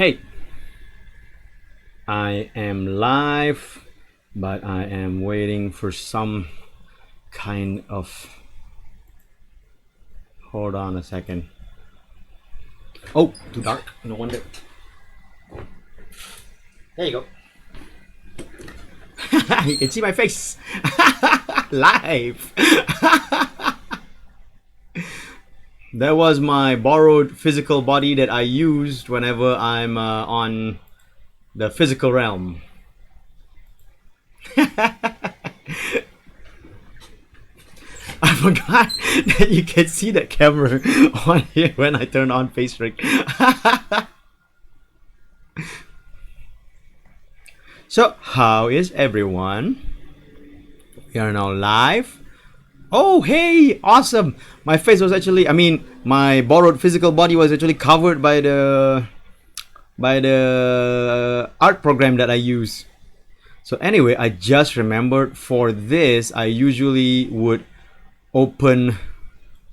Okay, I am live, but I am waiting for some kind of. Hold on a second. Oh, too dark. No wonder. There you go. You can see my face live. That was my borrowed physical body that I used whenever I'm on the physical realm. I forgot that you can see the camera on here when I turn on face rig. So, how is everyone? We are now live. Oh, hey, awesome! My face was actually, my borrowed physical body was actually covered by the art program that I use. So anyway, I just remembered for this, I usually would open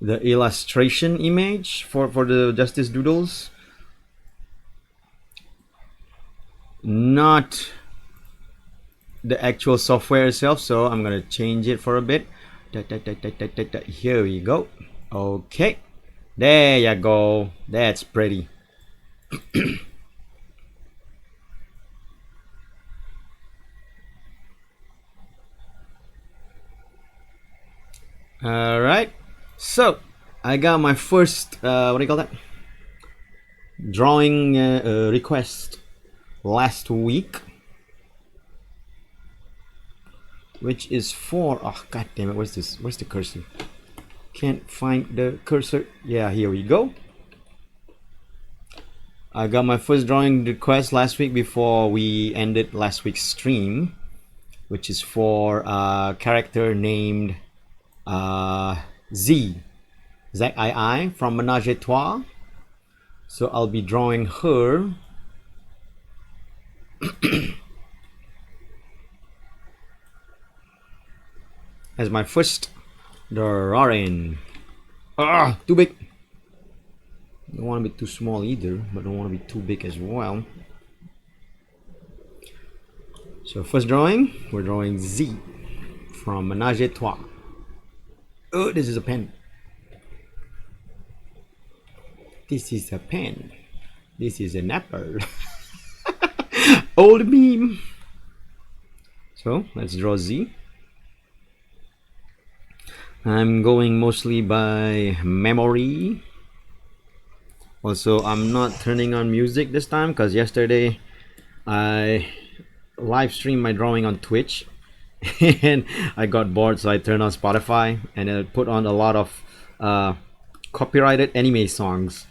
the illustration image for the Justice Doodles, not the actual software itself. So I'm gonna change it for a bit. Here we go. Okay, there you go. That's pretty. All right, so I got my first what do you call that, drawing request last week, which is for, oh god damn it, where's the cursor? Can't find the cursor. Yeah, here we go. I got my first drawing request last week before we ended last week's stream, which is for a character named Z from Menage a Trois. So I'll be drawing her as my first drawing. Too big. Don't want to be too small either, but don't want to be too big as well. So first drawing, we're drawing Z from Menage a Trois. Oh, this is a pen. This is a pen. This is an apple. Old meme. So let's draw Z. I'm going mostly by memory. Also, I'm not turning on music this time because yesterday I live streamed my drawing on Twitch and I got bored, so I turned on Spotify and I put on a lot of copyrighted anime songs.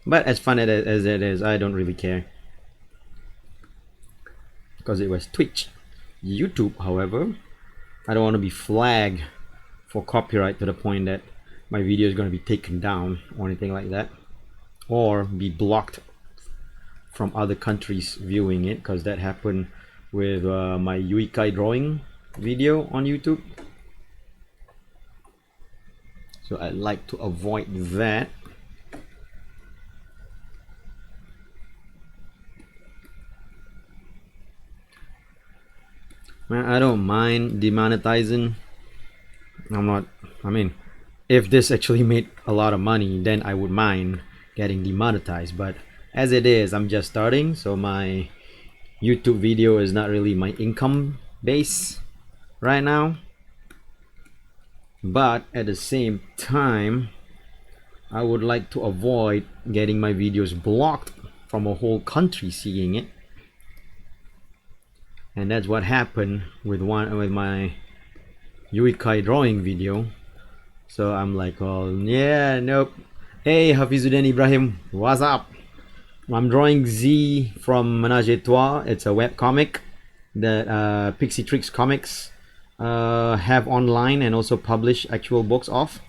But as fun as it is, I don't really care because it was Twitch. YouTube, however, I don't want to be flagged for copyright to the point that my video is going to be taken down or anything like that, or be blocked from other countries viewing it, because that happened with my Yuikai drawing video on YouTube. So I'd like to avoid that. I don't mind demonetizing. If this actually made a lot of money, then I would mind getting demonetized. But as it is, I'm just starting, so my YouTube video is not really my income base right now. But at the same time, I would like to avoid getting my videos blocked from a whole country seeing it. And that's what happened with my Yuikai drawing video. So I'm like, oh yeah, nope. Hey, Hafizuddin Ibrahim, what's up? I'm drawing Z from Menage a Trois. It's a web comic that Pixie Tricks Comics have online and also publish actual books of.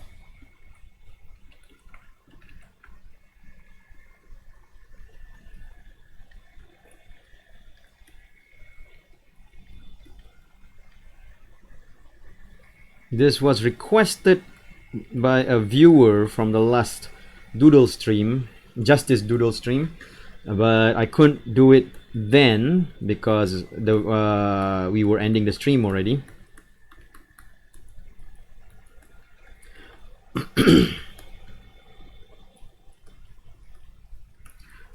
This was requested by a viewer from the last Doodle stream, Justice Doodles stream, but I couldn't do it then because we were ending the stream already.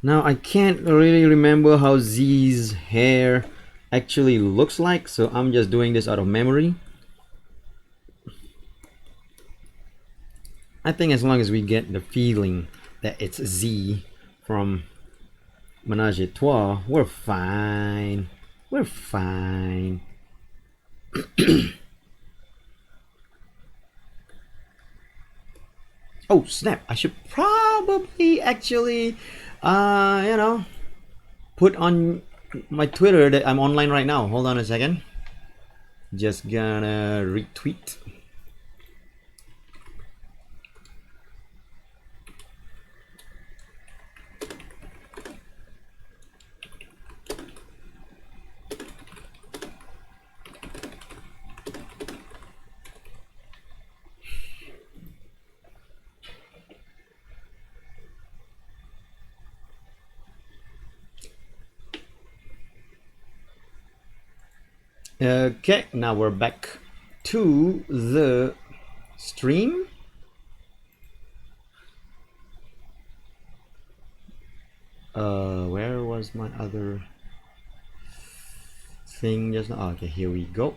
Now I can't really remember how Z's hair actually looks like, so I'm just doing this out of memory. I think as long as we get the feeling that it's Z from Menage a Trois, we're fine. We're fine. Oh snap, I should probably actually you know, put on my Twitter that I'm online right now. Hold on a second. Just gonna retweet. Okay, now we're back to the stream. Where was my other thing just now? Oh, okay, here we go.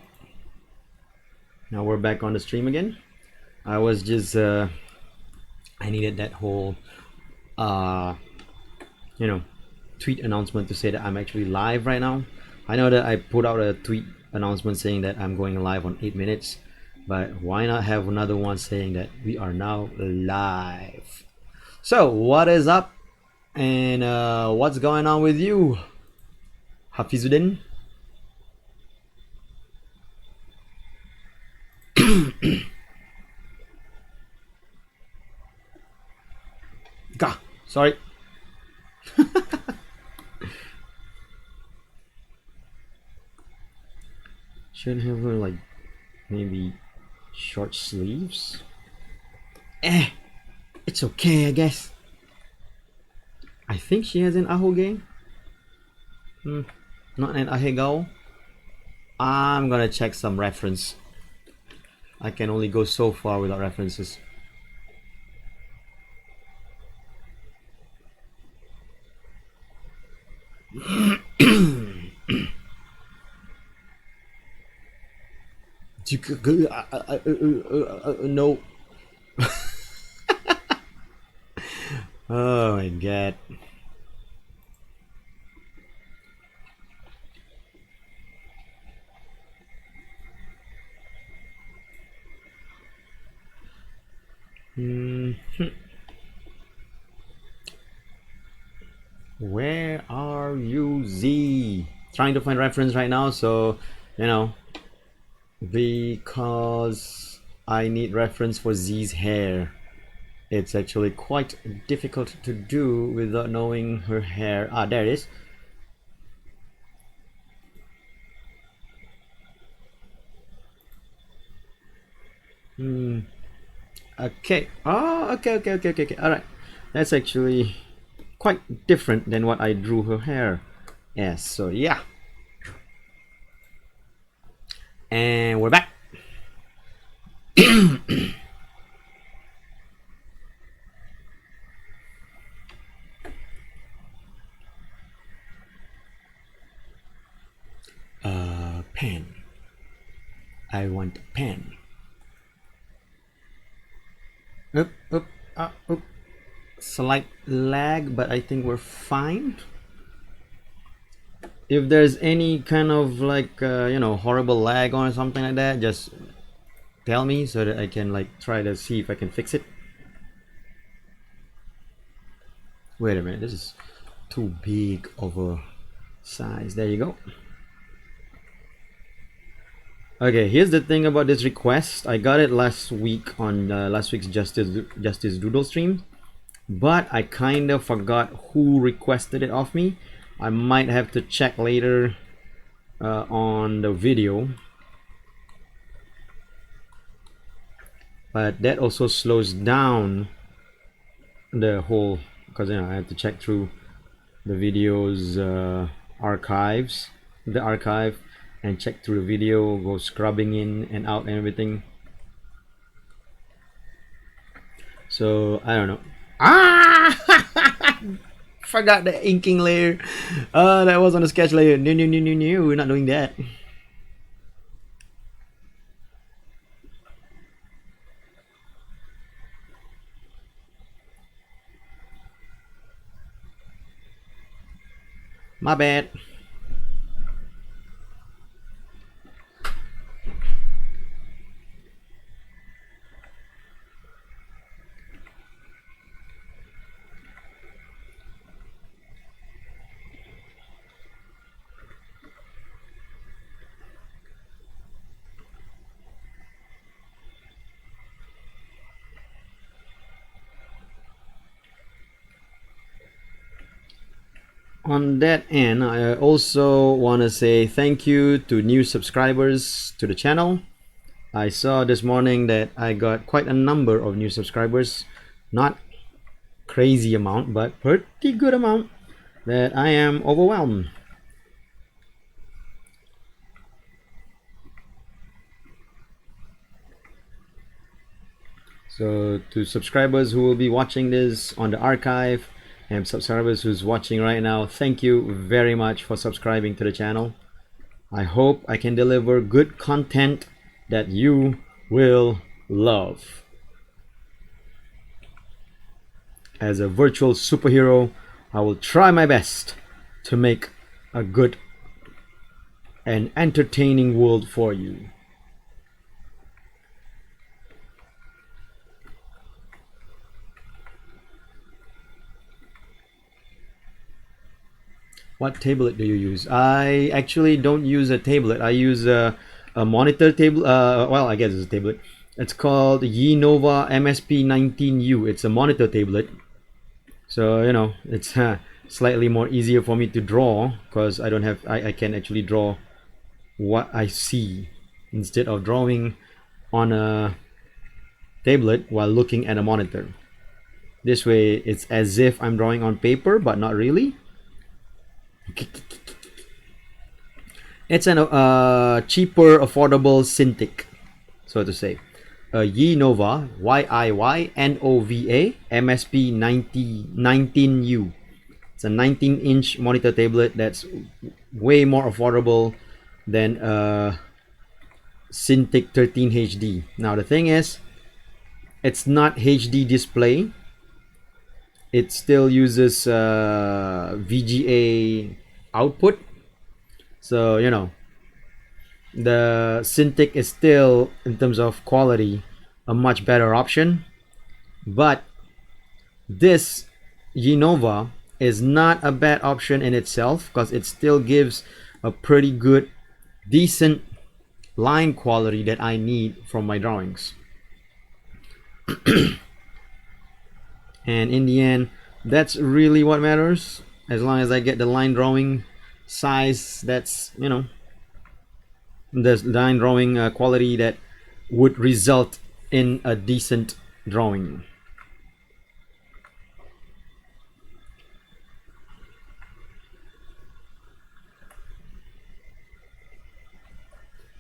Now we're back on the stream again. I was just I needed that whole you know, tweet announcement to say that I'm actually live right now. I know that I put out a tweet announcement saying that I'm going live on 8 minutes, but why not have another one saying that we are now live? So what is up and what's going on with you, Hafizuddin? Gah, sorry. Should have her like maybe short sleeves. It's okay, I guess. I think she has an ahoge. Not an ahegao. I'm gonna check some reference. I can only go so far without references. No. Oh my god. Where are you, Z? Trying to find reference right now, so you know, because I need reference for Z's hair. It's actually quite difficult to do without knowing her hair. Ah, there it is. Okay. Oh, okay. All right. That's actually quite different than what I drew her hair. Yes. So yeah. And we're back. Pen. I want pen. Oop. Slight lag, but I think we're fine. If there's any kind of like you know, horrible lag or something like that, just tell me so that I can like try to see if I can fix it. Wait a minute, this is too big of a size. There you go. Okay, here's the thing about this request. I got it last week on last week's Justice Doodle stream, but I kind of forgot who requested it of me. I might have to check later on the video, but that also slows down the whole because I have to check through the videos the archive, and check through the video, go scrubbing in and out and everything. So I don't know. Forgot the inking layer. That was on the sketch layer. No, we're not doing that. My bad. On that end, I also want to say thank you to new subscribers to the channel. I saw this morning that I got quite a number of new subscribers. Not crazy amount, but pretty good amount, that I am overwhelmed. So to subscribers who will be watching this on the archive, and subscribers who's watching right now, thank you very much for subscribing to the channel. I hope I can deliver good content that you will love. As a virtual superhero, I will try my best to make a good and entertaining world for you. What tablet do you use? I actually don't use a tablet. I use a monitor table. Well, I guess it's a tablet. It's called Yenova MSP19U. It's a monitor tablet. So it's slightly more easier for me to draw, because I don't have. I can actually draw what I see instead of drawing on a tablet while looking at a monitor. This way, it's as if I'm drawing on paper, but not really. It's an cheaper, affordable Cintiq, so to say. Yenova, YIYNOVA MSP 19U. It's a 19-inch monitor tablet that's way more affordable than Cintiq 13 HD. Now the thing is, it's not HD display. It still uses VGA output. So the Cintiq is still, in terms of quality, a much better option. But this Yenova is not a bad option in itself, because it still gives a pretty good, decent line quality that I need from my drawings. And in the end, that's really what matters. As long as I get the line drawing size, that's the line drawing quality that would result in a decent drawing.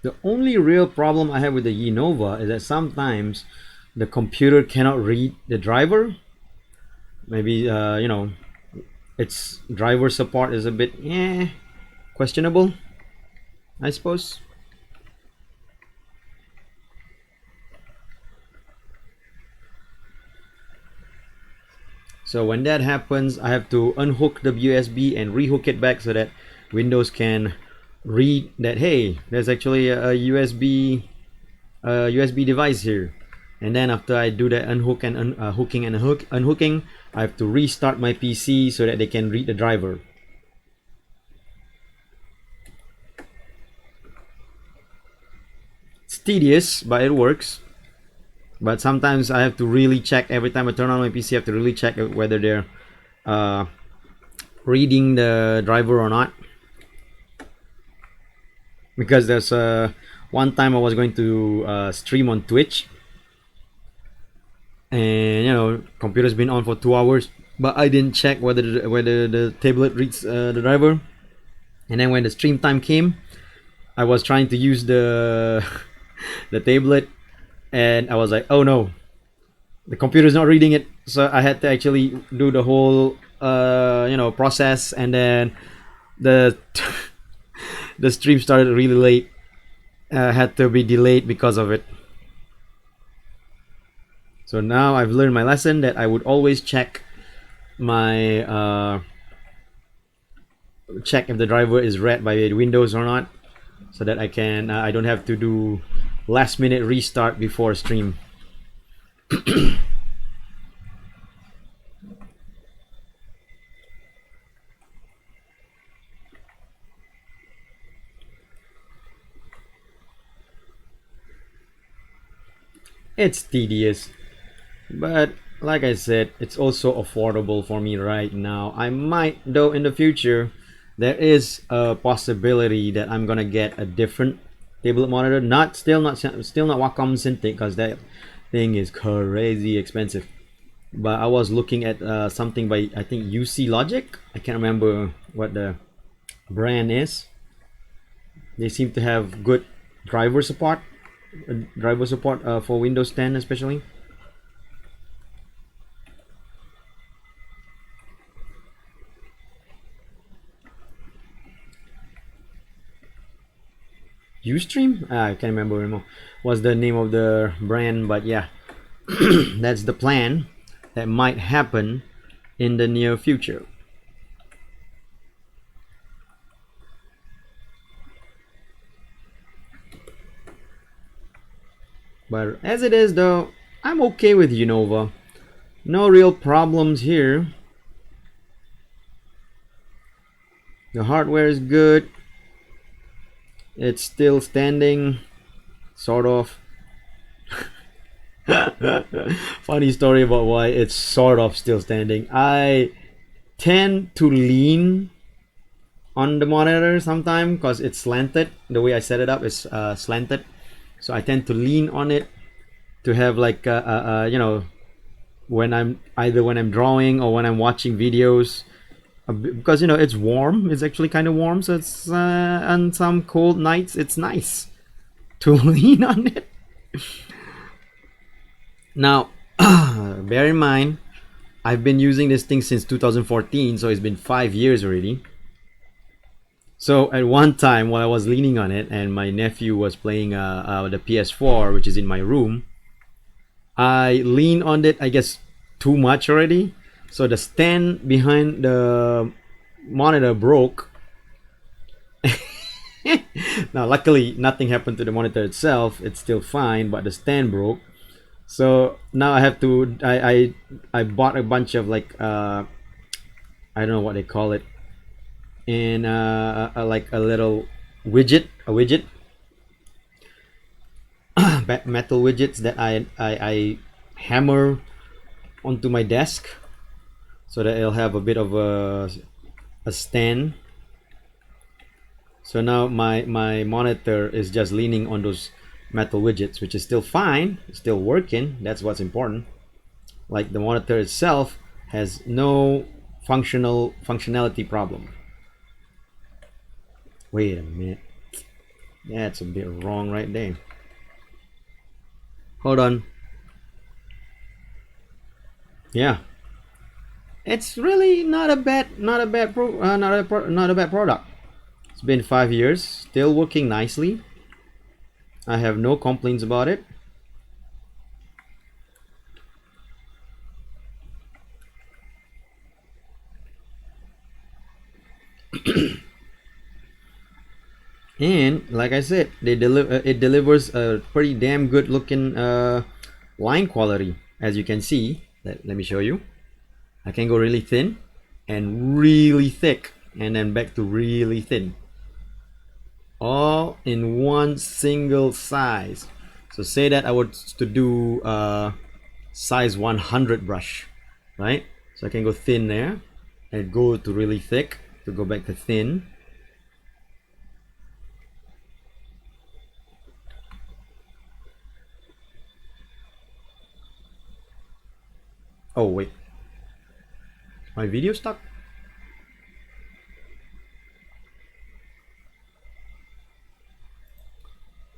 The only real problem I have with the Yenova is that sometimes the computer cannot read the driver. Maybe its driver support is a bit questionable, I suppose. So when that happens, I have to unhook the USB and rehook it back so that Windows can read that, hey, there's actually a USB device here. And then after I do that unhook and unhooking, I have to restart my PC so that they can read the driver. It's tedious, but it works. But sometimes I have to really check. Every time I turn on my PC, I have to really check whether they're reading the driver or not. Because there's one time I was going to stream on Twitch, and computer's been on for 2 hours. but I didn't check whether the tablet reads the driver. And then when the stream time came, I was trying to use the the tablet, and I was like, oh no, the computer's not reading it. So I had to actually do the whole process, and then the the stream started really late. Had to be delayed because of it. So now I've learned my lesson that I would always check my check if the driver is read by Windows or not, so that I don't have to do last minute restart before stream. It's tedious, but like I said, it's also affordable for me right now. I might, though, in the future, there is a possibility that I'm gonna get a different tablet monitor. Still not Wacom Cintiq, because that thing is crazy expensive. But I was looking at something by, I think, UC Logic. I can't remember what the brand is. They seem to have good driver support, for Windows 10 especially. Ustream? I can't remember anymore. What's the name of the brand? But yeah, that's the plan that might happen in the near future. But as it is, though, I'm okay with Unova. No real problems here. The hardware is good. It's still standing, sort of. Funny story about why it's sort of still standing. I tend to lean on the monitor sometimes because it's slanted. The way I set it up is slanted, so I tend to lean on it to have like when I'm drawing or when I'm watching videos, because it's warm. It's actually kind of warm, so it's on some cold nights it's nice to lean on it. Now, bear in mind, I've been using this thing since 2014, so it's been 5 years already. So at one time, while I was leaning on it and my nephew was playing the PS4, which is in my room, I leaned on it, I guess, too much already. So the stand behind the monitor broke. Now, luckily, nothing happened to the monitor itself. It's still fine, but the stand broke. So now I have to. I bought a bunch of like I don't know what they call it, and like a little widget, metal widgets that I hammer onto my desk, so that it'll have a bit of a stand. So now my monitor is just leaning on those metal widgets, which is still fine, still working. That's what's important. Like, the monitor itself has no functionality problem. Wait a minute, that's a bit wrong right there. Hold on. Yeah, it's really not a bad product. It's been 5 years, still working nicely. I have no complaints about it. And like I said, it delivers a pretty damn good looking line quality. As you can see, let me show you. I can go really thin and really thick, and then back to really thin, all in one single size. So say that I were to do size 100 brush, right? So I can go thin there and go to really thick to go back to thin. Oh wait, My video stuck?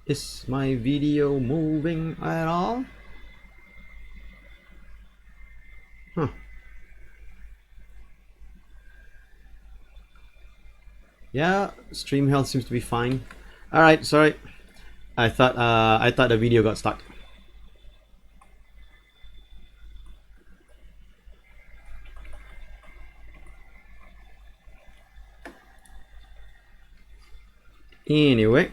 Is my video moving at all? Huh. Yeah, stream health seems to be fine. All right, sorry. I thought the video got stuck. Anyway.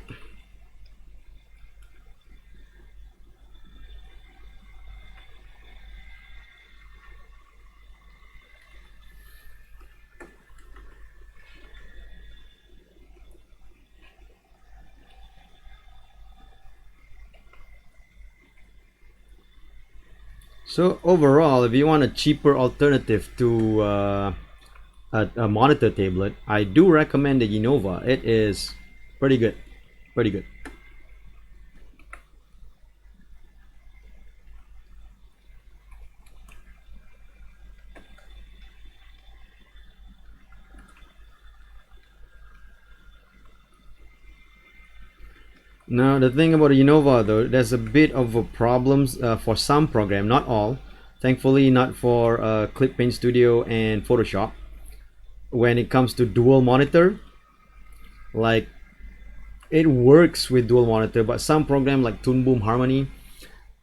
So overall, if you want a cheaper alternative to a monitor tablet, I do recommend the Innova. It is pretty good, pretty good. Now the thing about Innova though, there's a bit of a problems for some program, not all. Thankfully, not for Clip Paint Studio and Photoshop. When it comes to dual monitor, like it works with dual monitor, but some program like Toon Boom Harmony,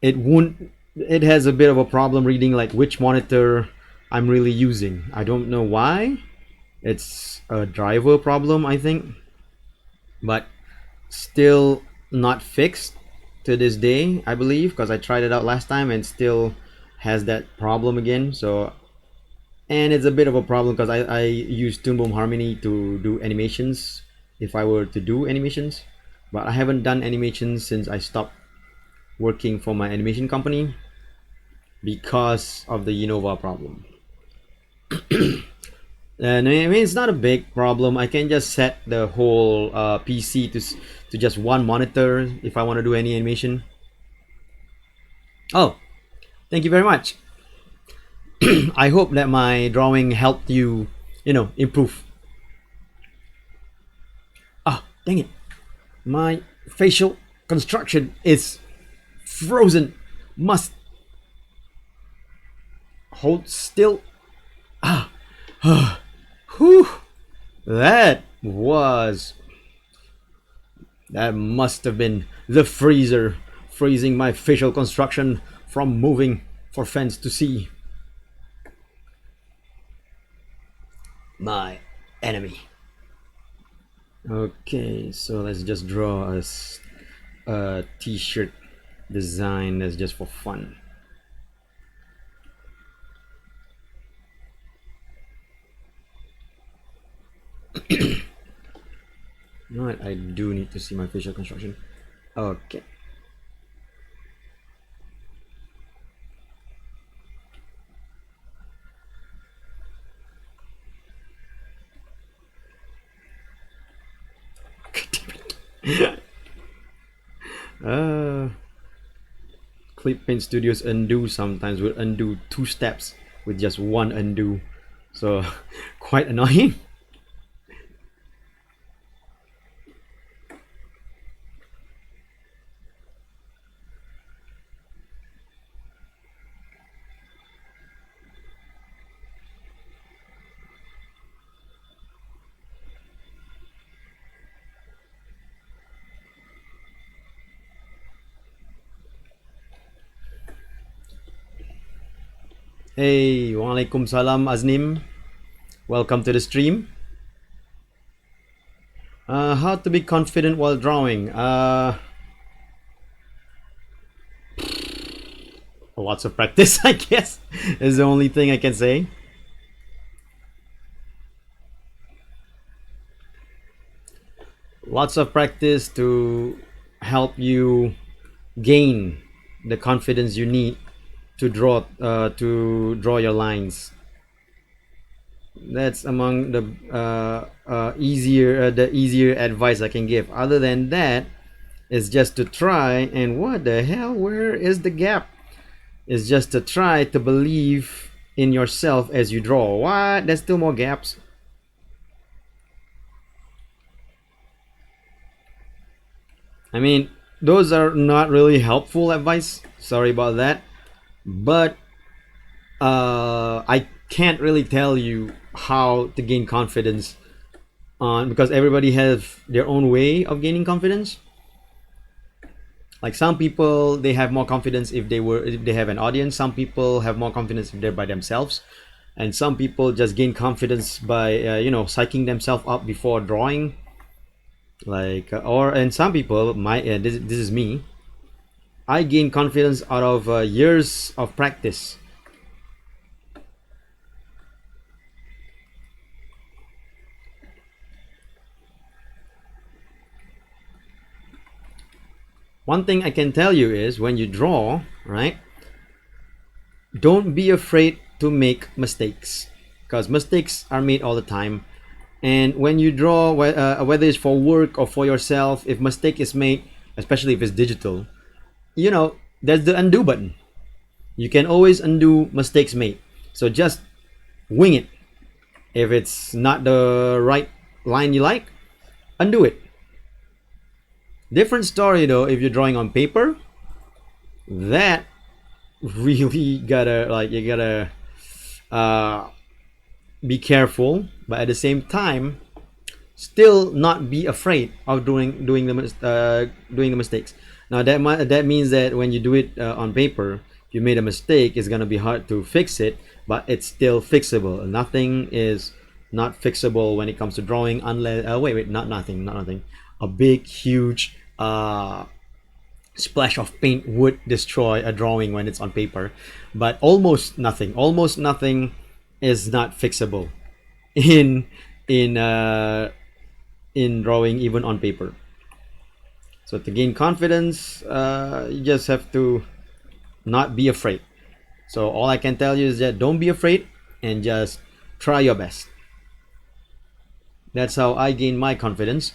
it won't. It has a bit of a problem reading like which monitor I'm really using. I don't know why. It's a driver problem, I think, but still not fixed to this day, I believe, because I tried it out last time and still has that problem again. So, and it's a bit of a problem because I use Toon Boom Harmony to do animations if I were to do animations, but I haven't done animations since I stopped working for my animation company because of the Innova problem. And I mean, it's not a big problem. I can just set the whole PC to just one monitor if I want to do any animation. Oh, thank you very much. I hope that my drawing helped you, improve. Ah, dang it. My facial construction is frozen. Must hold still. Ah. Whew. That must have been the freezer freezing my facial construction from moving for fans to see. My enemy. Okay, so let's just draw a t-shirt design that's just for fun. You know what? I do need to see my facial construction. Okay. Clip Paint Studios undo sometimes will undo 2 steps with just 1 undo, so quite annoying. Hey, walaikum salam Aznim. Welcome to the stream. How to be confident while drawing? Lots of practice, I guess, is the only thing I can say. Lots of practice to help you gain the confidence you need to draw your lines. That's among the easier advice I can give. Other than that, it's just to try. And what the hell? Where is the gap? It's just to try to believe in yourself as you draw. What? There's still more gaps. I mean, those are not really helpful advice. Sorry about that. But I can't really tell you how to gain confidence on, because everybody has their own way of gaining confidence. Like some people, they have more confidence if they have an audience. Some people have more confidence if they're by themselves, and some people just gain confidence by psyching themselves up before drawing. Like or and some people, this is me. I gain confidence out of years of practice. One thing I can tell you is when you draw, right? Don't be afraid to make mistakes, because mistakes are made all the time. And when you draw, whether it's for work or for yourself, if mistake is made, especially if it's digital, there's the undo button. You can always undo mistakes made. So just wing it. If it's not the right line you like, undo it. Different story though if you're drawing on paper. That really you gotta uh, be careful, but at the same time, still not be afraid of doing the mistakes. Now that means that when you do it on paper, if you made a mistake, it's gonna be hard to fix it, but it's still fixable. Nothing is not fixable when it comes to drawing, unless not nothing. A big huge splash of paint would destroy a drawing when it's on paper, but almost nothing is not fixable in in uh, in drawing, even on paper. So to gain confidence, you just have to not be afraid. So all I can tell you is that don't be afraid and just try your best. That's how I gain my confidence.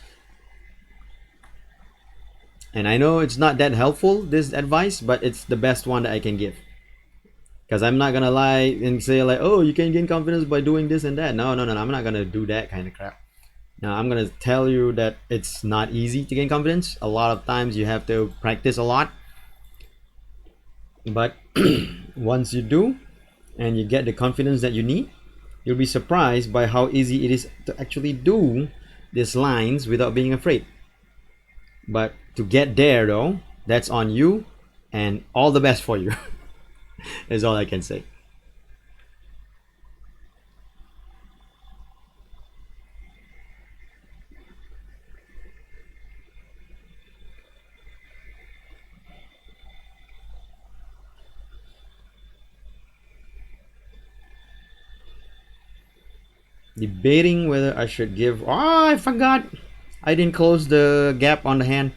And I know it's not that helpful, this advice, but it's the best one that I can give. Because I'm not gonna lie and say like, oh, you can gain confidence by doing this and that. No, I'm not gonna do that kind of crap. Now I'm gonna tell you that it's not easy to gain confidence. A lot of times you have to practice a lot. But once you do and you get the confidence that you need, you'll be surprised by how easy it is to actually do these lines without being afraid. But to get there though, that's on you, and all the best for you. Is all I can say. Debating whether I should give. Oh, I forgot. I didn't close the gap on the hand.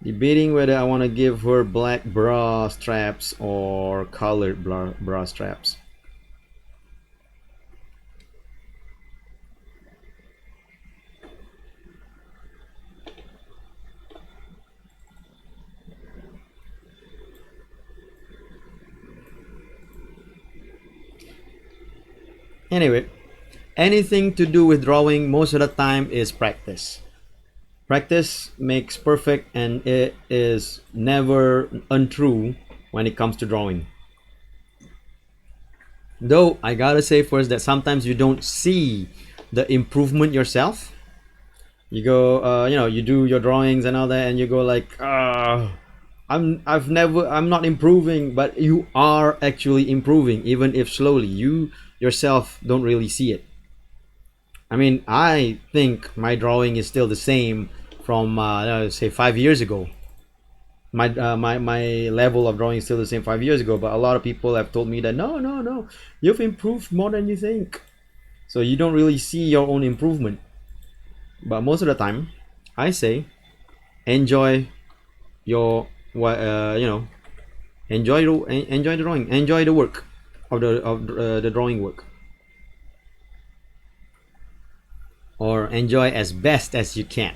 Debating whether I want to give her black bra straps or colored bra straps. Anyway, anything to do with drawing most of the time is practice. Practice makes perfect, and it is never untrue when it comes to drawing. Though I gotta say first that sometimes you don't see the improvement yourself. You go, you do your drawings and all that, and you go like, I'm not improving, but you are actually improving, even if slowly. You yourself don't really see it. I mean, I think my drawing is still the same from say 5 years ago. My level of drawing is still the same 5 years ago, but a lot of people have told me that no, you've improved more than you think. So you don't really see your own improvement. But most of the time, I say, enjoy your enjoy the drawing, enjoy the work of the drawing work, or enjoy as best as you can.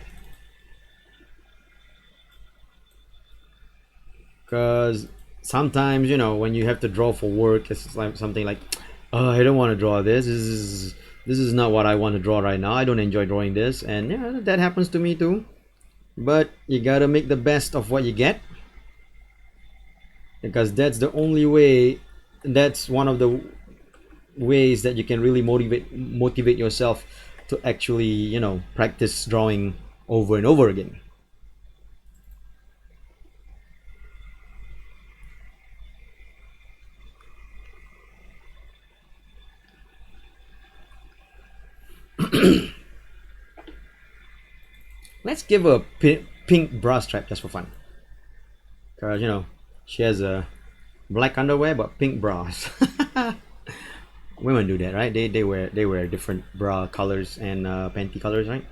because sometimes, you know, when you have to draw for work, it's like something like, oh, I don't want to draw this. This is not what I want to draw right now. I don't enjoy drawing this, and yeah, that happens to me too. But you gotta make the best of what you get, because that's the only way. That's one of the ways that you can really motivate yourself to actually, you know, practice drawing over and over again. Let's give her a pink bra strap just for fun, because you know she has a black underwear but pink bras. Women do that, right? They wear different bra colors and panty colors, right?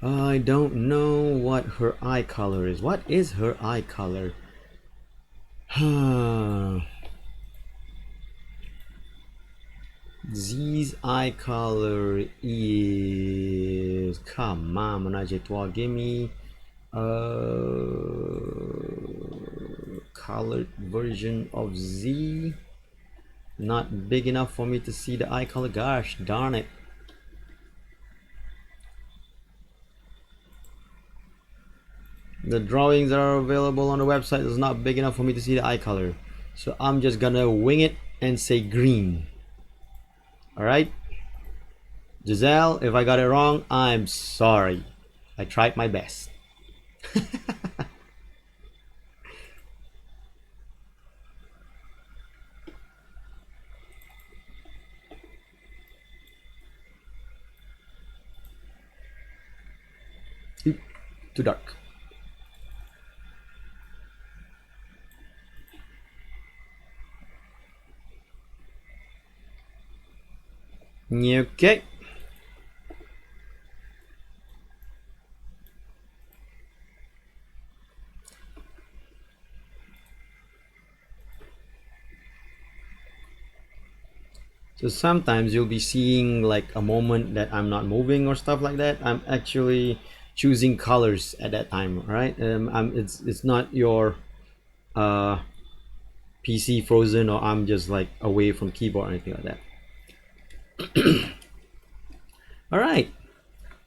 I don't know what her eye color is. What is her eye color? Z's eye color is, come on, Manajitwa, give me a colored version of Z. Not big enough for me to see the eye color. Gosh darn it. The drawings that are available on the website is not big enough for me to see the eye color, so I'm just gonna wing it and say green. Alright, Giselle, if I got it wrong, I'm sorry. I tried my best. Oop, too dark. Okay. So sometimes you'll be seeing like a moment that I'm not moving or stuff like that. I'm actually choosing colors at that time, right? It's not your PC frozen, or I'm just like away from keyboard or anything like that. All right,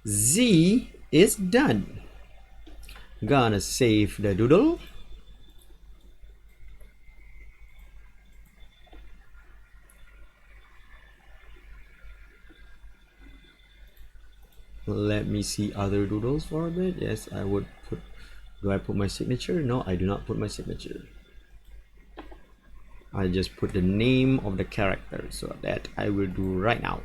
Z is done. Gonna save the doodle. Let me see other doodles for a bit. Yes, I would put. Do I put my signature? No, I do not put my signature. I just put the name of the character, so that I will do right now.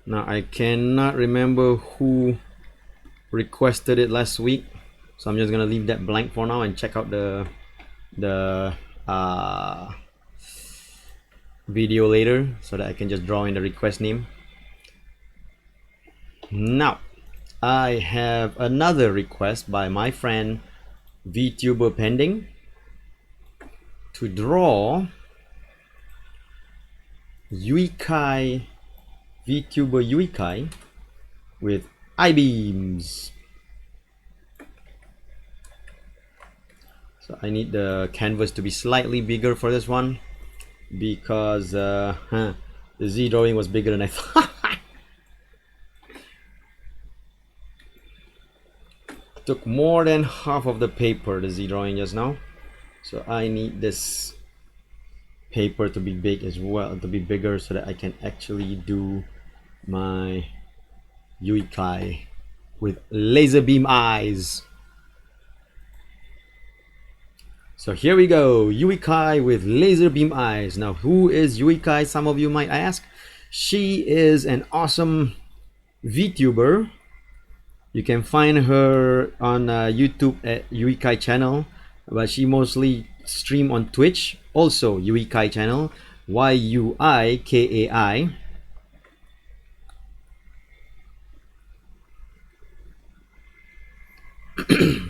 Now I cannot remember who requested it last week, so I'm just gonna leave that blank for now and check out the video later so that I can just draw in the request name. Now I have another request by my friend VTuber Pending to draw Yuikai, VTuber Yuikai with I-beams. So I need the canvas to be slightly bigger for this one, because the Z drawing was bigger than I thought. Took more than half of the paper, the Z drawing just now, so I need this paper to be big as well, to be bigger, so that I can actually do my Yuikai with laser beam eyes. So here we go, Yuikai with laser beam eyes. Now who is Yuikai, some of you might ask? She is an awesome VTuber. You can find her on YouTube at Yuikai channel, but she mostly stream on Twitch, also Yuikai channel. Yuikai.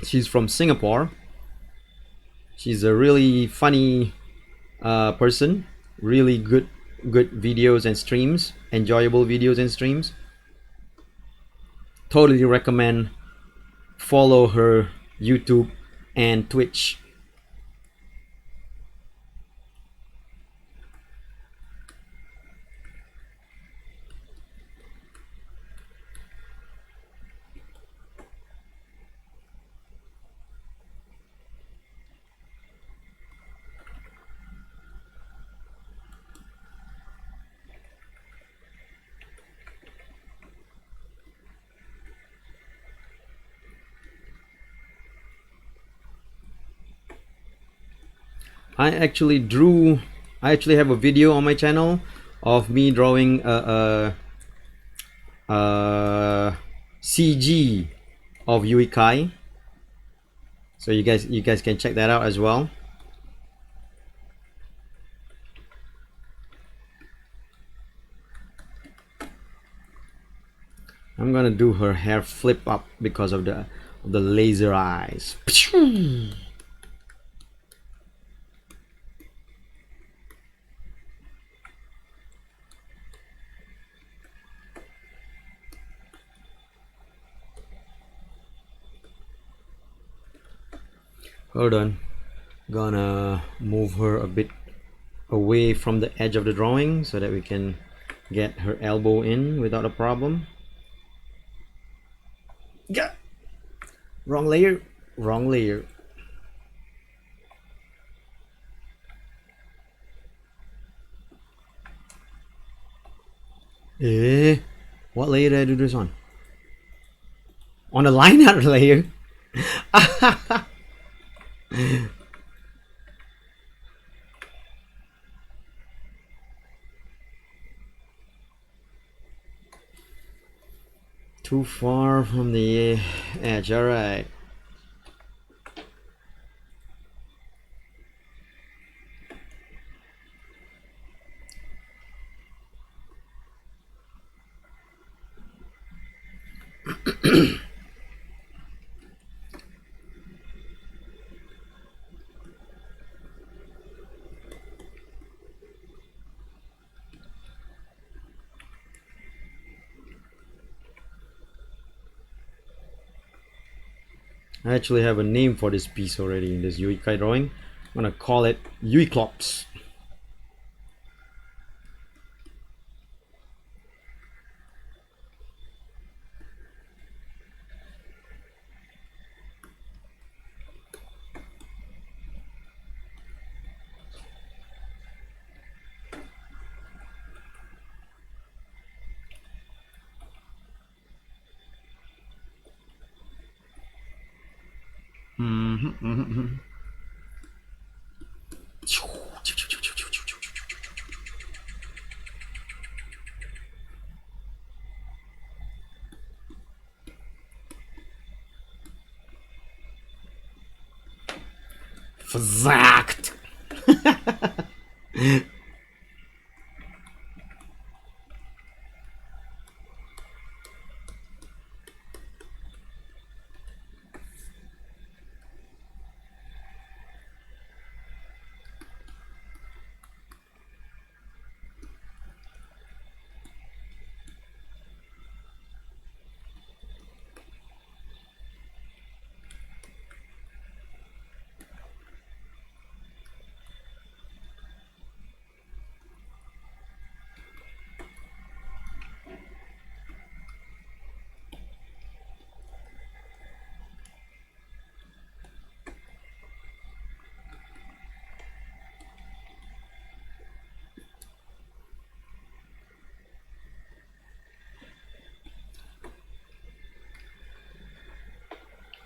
She's from Singapore. She's a really funny person. Really good videos and streams. Enjoyable videos and streams. Totally recommend follow her YouTube and Twitch. I actually have a video on my channel of me drawing a CG of Yuikai. So you guys can check that out as well. I'm gonna do her hair flip up because of the laser eyes. Hold on, gonna move her a bit away from the edge of the drawing so that we can get her elbow in without a problem. Yeah. Wrong layer. Wrong layer. Eh? What layer did I do this on? On the line art layer? Too far from the edge. Alright. I actually have a name for this piece already in this Yuikai drawing. I'm gonna call it Yuiklops. Versagt!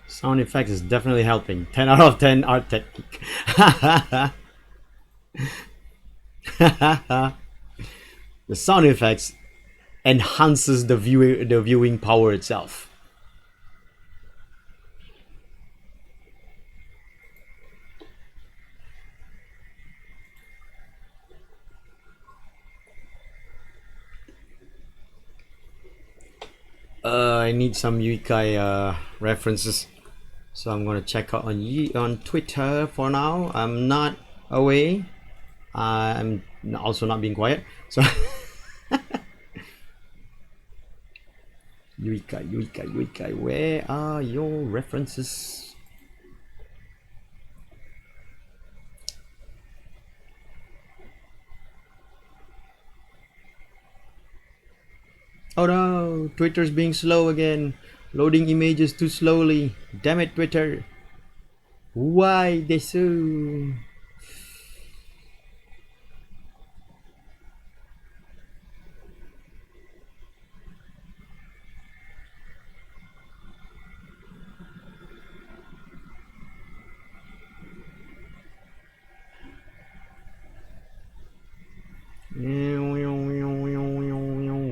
Sound effects is definitely helping. 10 out of 10 art technique. The sound effects enhances the viewing power itself. I need some Yuikai references. So I'm gonna check out on Twitter for now. I'm not away. I'm also not being quiet. So Yuikai, where are your references? Oh no, Twitter's being slow again. Loading images too slowly. Damn it, Twitter. Why they so?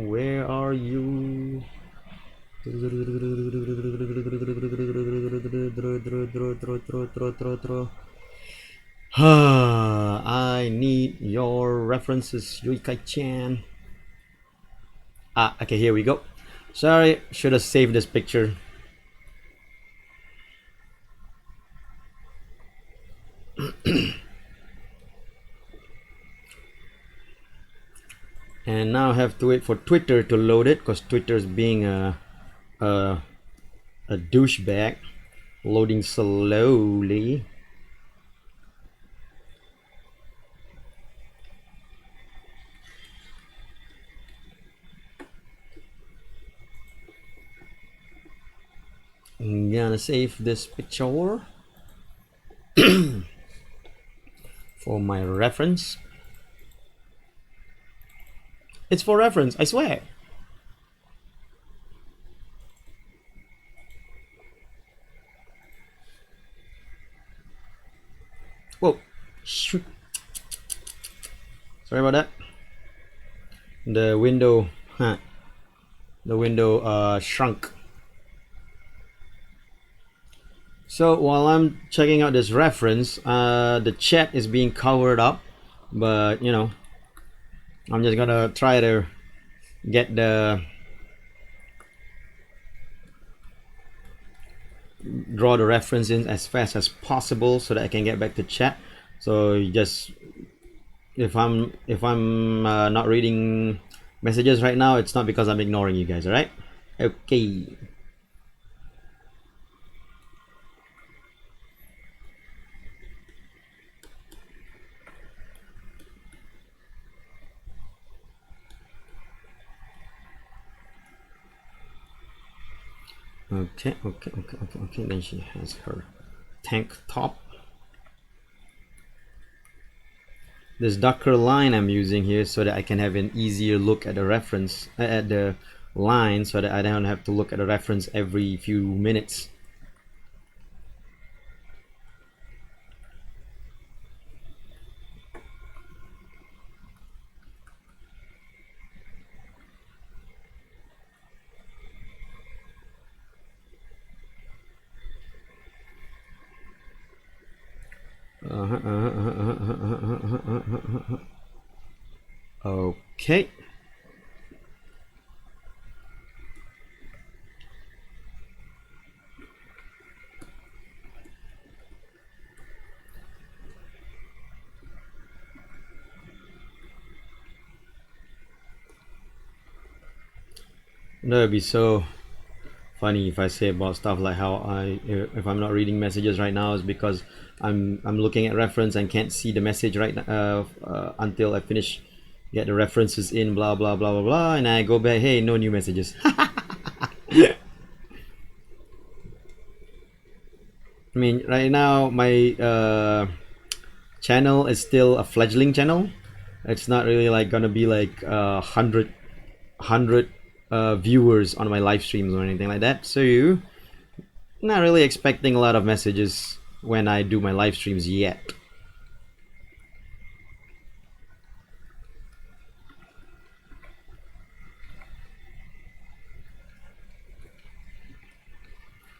Where are you? I need your references, Yuikai-chan. Ah, okay, here we go. Sorry, should have saved this picture. And now I have to wait for Twitter to load it because Twitter's being a douchebag, loading slowly. I'm gonna save this picture for my reference. It's for reference, I swear. Whoa, shoot. Sorry about that. The window, the window shrunk. So while I'm checking out this reference, the chat is being covered up, but you know, I'm just gonna try to get draw the reference in as fast as possible so that I can get back to chat. So you just if I'm not reading messages right now, it's not because I'm ignoring you guys. All right? Okay. Okay. Then she has her tank top. This darker line I'm using here so that I can have an easier look at the reference at the line, so that I don't have to look at the reference every few minutes. Okay. That would be so funny if I say about stuff like how if I'm not reading messages right now is because I'm looking at reference and can't see the message right until I finish, get the references in, blah blah blah blah blah, and I go back, hey, no new messages. I mean, right now my channel is still a fledgling channel. It's not really like gonna be like 100 viewers on my live streams or anything like that, so you not really expecting a lot of messages when I do my live streams yet.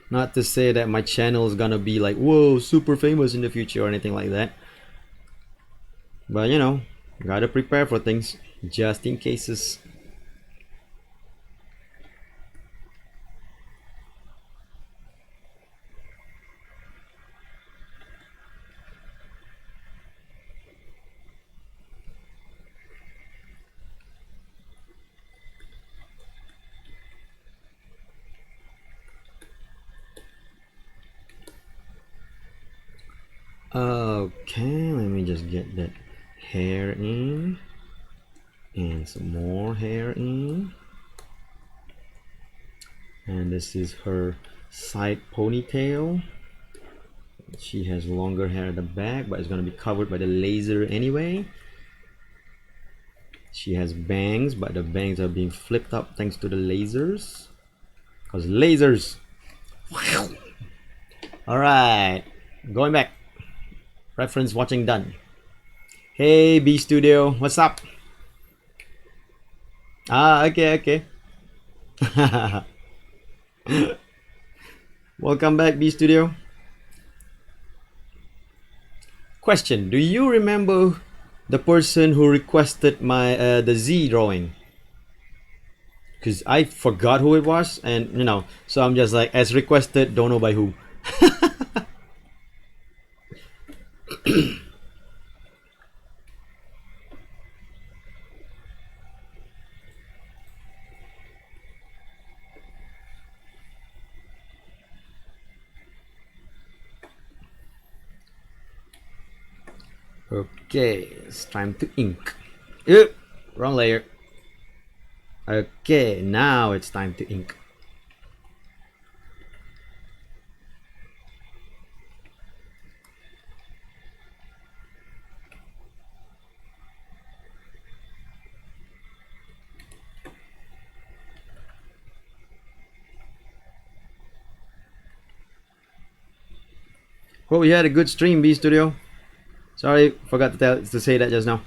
Not to say that my channel is gonna be like, whoa, super famous in the future or anything like that, but you know, gotta prepare for things just in cases. Okay, let me just get that hair in and some more hair in. And this is her side ponytail. She has longer hair at the back, but it's going to be covered by the laser anyway. She has bangs, but the bangs are being flipped up thanks to the lasers. Because lasers! Wow. Alright, going back. Reference watching done. Hey B Studio, what's up? Ah, okay, okay. Welcome back B Studio. Question: do you remember the person who requested my the Z drawing? Because I forgot who it was, and you know, so I'm just like, as requested, don't know by who. Okay, it's time to ink. Oop, wrong layer. Okay, now it's time to ink. Well, we had a good stream, B Studio. Sorry, forgot to say that just now.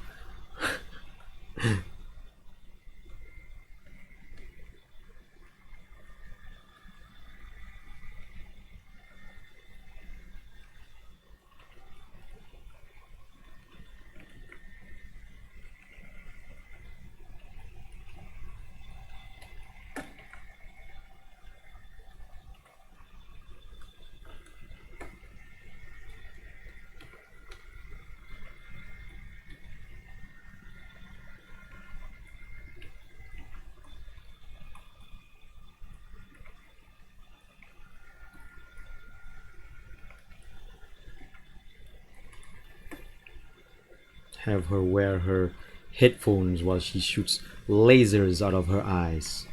Have her wear her headphones while she shoots lasers out of her eyes.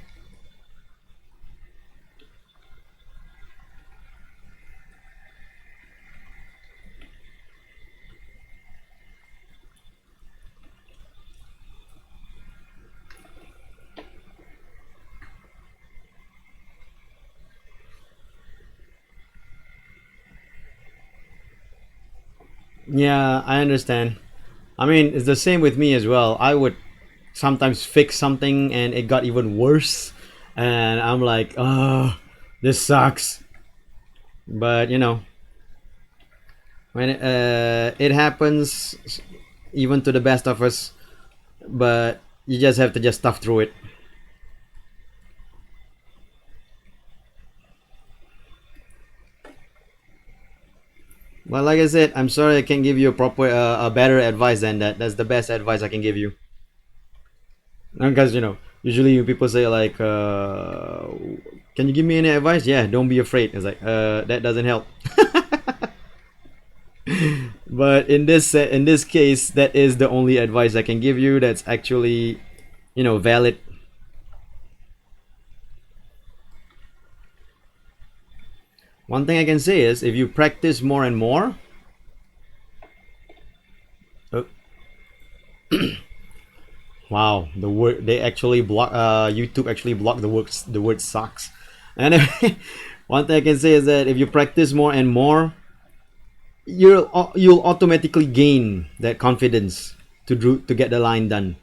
Yeah, I understand. I mean, it's the same with me as well. I would sometimes fix something and it got even worse, and I'm like, oh, this sucks. But you know, when it happens, even to the best of us, but you just have to just tough through it. Well, like I said, I'm sorry I can't give you a proper, a better advice than that. That's the best advice I can give you. Because you know, usually people say like, "Can you give me any advice?" Yeah, don't be afraid. It's like, that doesn't help. But in this case, that is the only advice I can give you. That's actually, you know, valid. One thing I can say is, if you practice more and more, uh, wow, the word they actually block. YouTube actually blocked the word sucks. And one thing I can say is that if you practice more and more, you'll automatically gain that confidence to get the line done.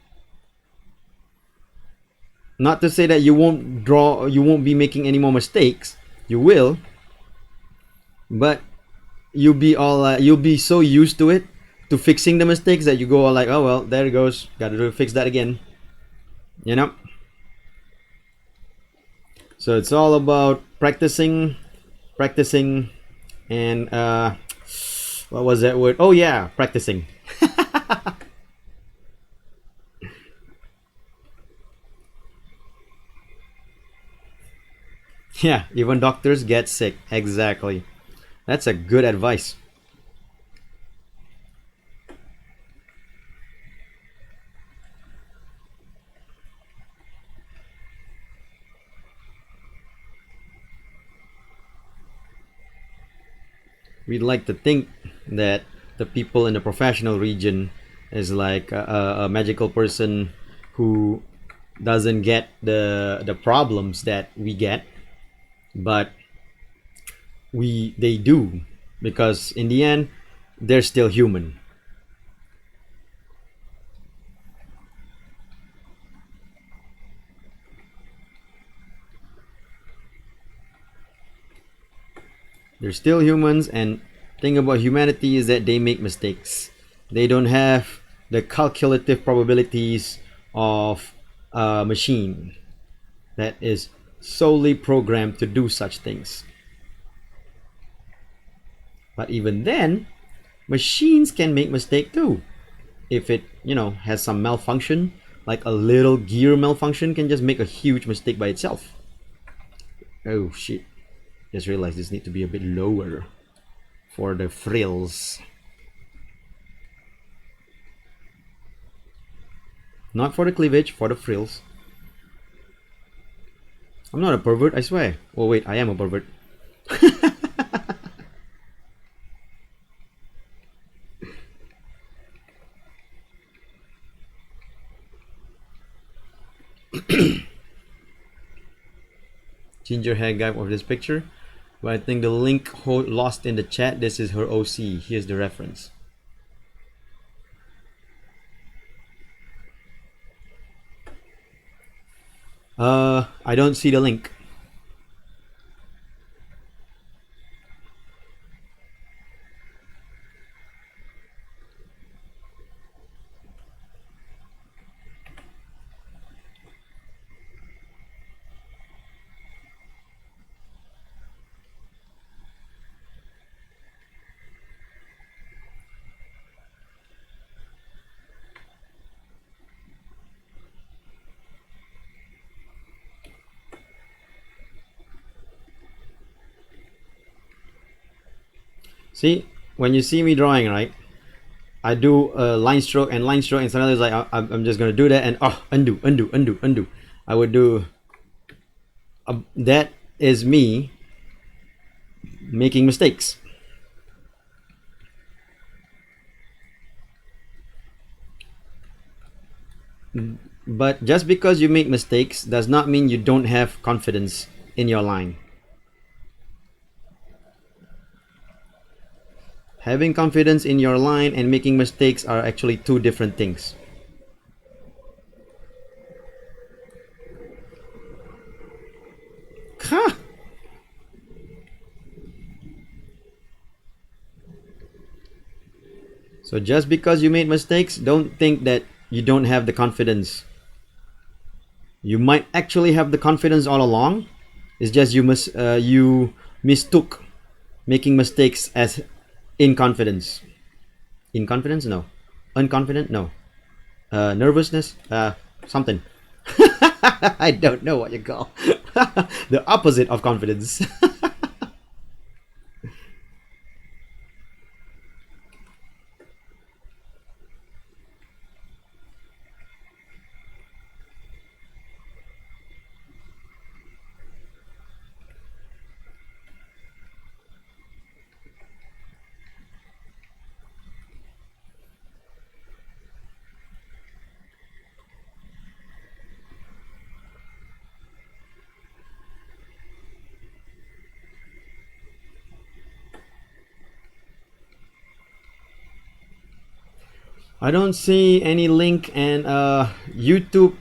Not to say that you won't be making any more mistakes. You will, but you'll be so used to it, to fixing the mistakes, that you go all like, oh well, there it goes, gotta fix that again, you know. So it's all about practicing, practicing, and what was that word? Oh yeah, practicing. Yeah, even doctors get sick. Exactly. That's a good advice. we'd like to think that the people in the professional region is like a magical person who doesn't get the problems that we get, but they do, because in the end they're still human. They're still humans, and thing about humanity is that they make mistakes. They don't have the calculative probabilities of a machine that is solely programmed to do such things. But even then, machines can make mistake too. If it, has some malfunction, like a little gear malfunction can just make a huge mistake by itself. Oh shit. Just realized this needs to be a bit lower for the frills. Not for the cleavage, for the frills. I'm not a pervert, I swear. Oh wait, I am a pervert. Ginger hair guy of this picture, but I think the link lost in the chat. This is her OC. Here's the reference. I don't see the link. See, when you see me drawing, right, I do a line stroke and line stroke, and sometimes like I'm just gonna do that and undo, undo, undo, undo. I would do that is me making mistakes. But just because you make mistakes does not mean you don't have confidence in your line. Having confidence in your line and making mistakes are actually two different things. Huh. So just because you made mistakes, don't think that you don't have the confidence. You might actually have the confidence all along. It's just you mistook making mistakes as inconfidence. Inconfidence? No. Unconfident? No. Nervousness? Something. I don't know what you call the opposite of confidence. I don't see any link, and YouTube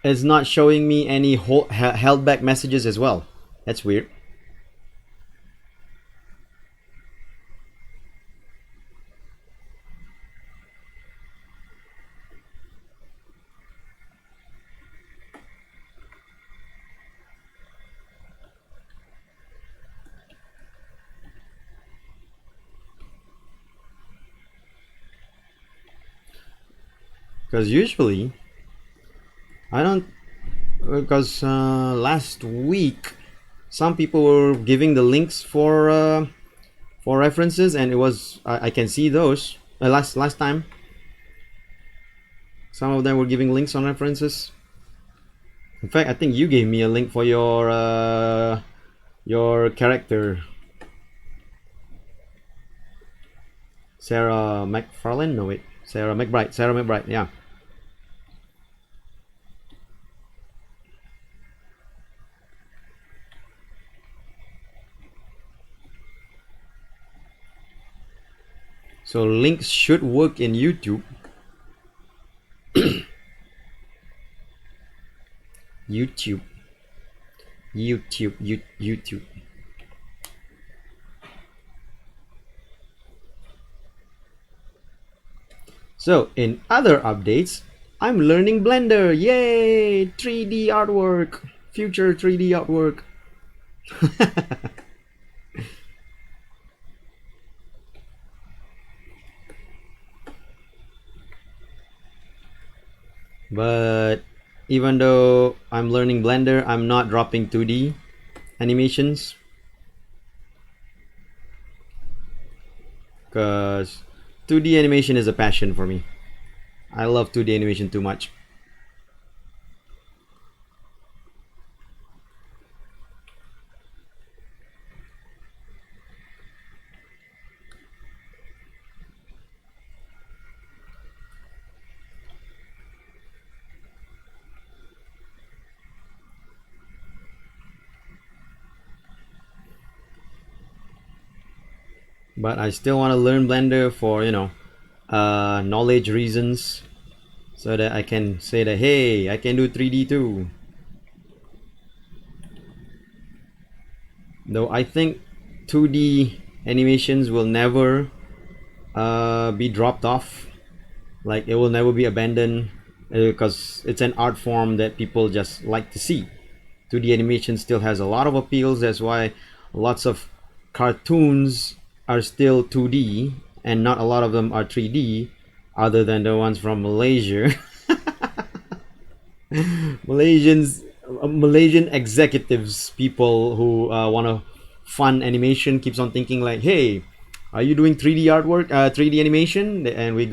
is not showing me any held back messages as well. That's weird. Because usually I don't, because last week some people were giving the links for references, and it was I can see those last time some of them were giving links on references. In fact, I think you gave me a link for your character. Sarah McFarlane? No, wait. Sarah McBride. Sarah McBride, yeah. So links should work in YouTube. YouTube. YouTube. So in other updates, I'm learning Blender. Yay! 3D artwork. Future 3D artwork. But even though I'm learning Blender, I'm not dropping 2D animations, because 2D animation is a passion for me. I love 2D animation too much. But I still want to learn Blender for, knowledge reasons, so that I can say that, hey, I can do 3D too. Though I think 2D animations will never be dropped off. Like, it will never be abandoned, because it's an art form that people just like to see. 2D animation still has a lot of appeals. That's why lots of cartoons are still 2D and not a lot of them are 3D, other than the ones from Malaysia. Malaysian executives, people who want to fun animation, keeps on thinking like, hey, are you doing 3D artwork, 3D animation? And we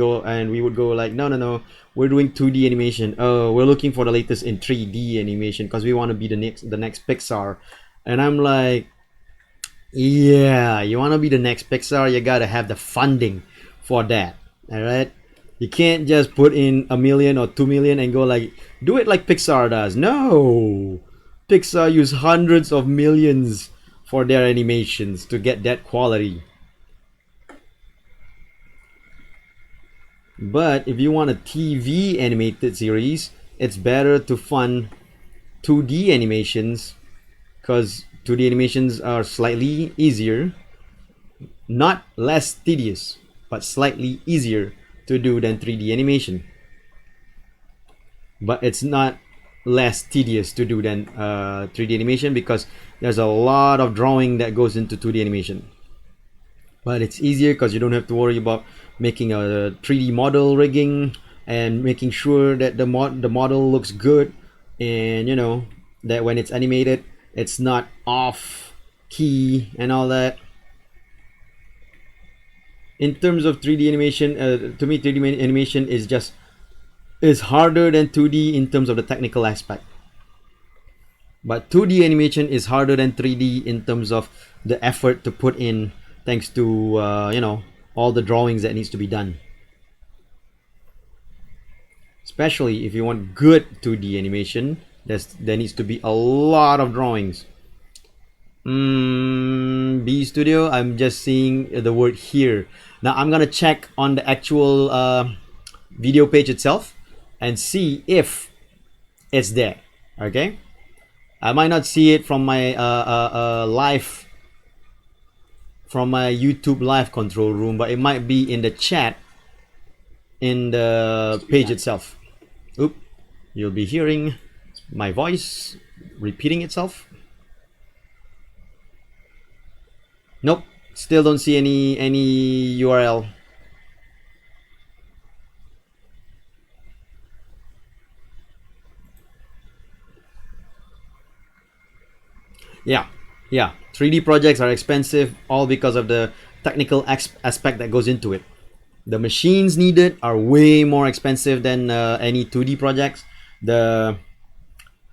would go like, no, no, no, we're doing 2D animation. Oh, we're looking for the latest in 3D animation because we want to be the next Pixar. And I'm like, yeah, you want to be the next Pixar, you gotta have the funding for that. All right, you can't just put in 1 million or 2 million and go like, do it like Pixar does. No, Pixar use hundreds of millions for their animations to get that quality. But if you want a TV animated series, it's better to fund 2D animations, because 2D animations are slightly easier, not less tedious, but slightly easier to do than 3D animation. But it's not less tedious to do than 3D animation, because there's a lot of drawing that goes into 2D animation. But it's easier because you don't have to worry about making a 3D model rigging and making sure that the model looks good, and that when it's animated it's not off key and all that. In terms of 3D animation, to me 3D animation is harder than 2D in terms of the technical aspect. But 2D animation is harder than 3D in terms of the effort to put in, thanks to all the drawings that needs to be done. Especially if you want good 2D animation, there needs to be a lot of drawings. B Studio, I'm just seeing the word here. Now I'm gonna check on the actual video page itself and see if it's there. Okay, I might not see it from my live, from my YouTube live control room, but it might be in the chat in the page itself. Oop, you'll be hearing my voice repeating itself. Nope, still don't see any URL. Yeah, 3D projects are expensive, all because of the technical aspect that goes into it. The machines needed are way more expensive than any 2D projects. The,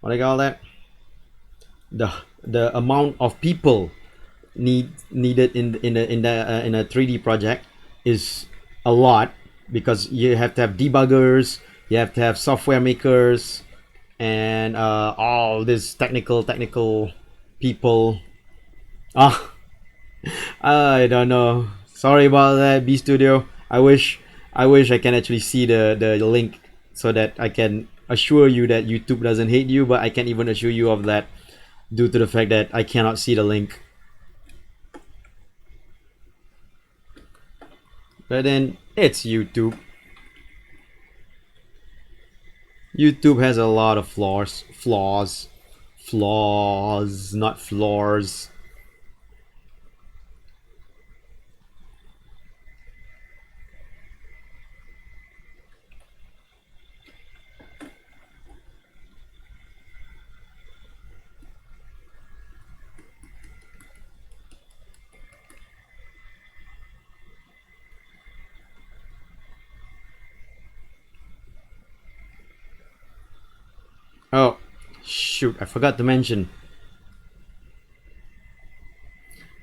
what do I call that? The amount of people needed in a 3D project is a lot because you have to have debuggers, you have to have software makers, and all these technical people. Ah, I don't know. Sorry about that, B Studio. I wish I can actually see the link so that I can assure you that YouTube doesn't hate you, but I can't even assure you of that due to the fact that I cannot see the link. But then it's YouTube. YouTube has a lot of flaws, not floors. Oh, shoot! I forgot to mention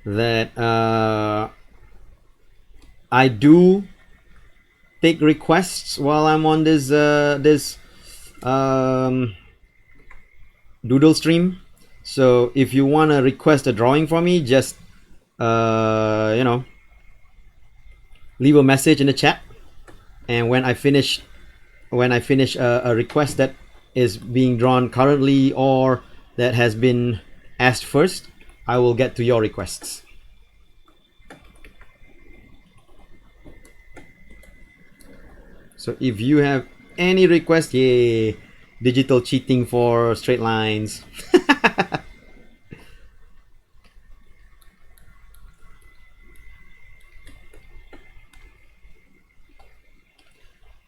that I do take requests while I'm on this um, doodle stream. So if you wanna request a drawing for me, just you know, leave a message in the chat, and when I finish a request that is being drawn currently or that has been asked first, I will get to your requests. So if you have any request, yay, digital cheating for straight lines.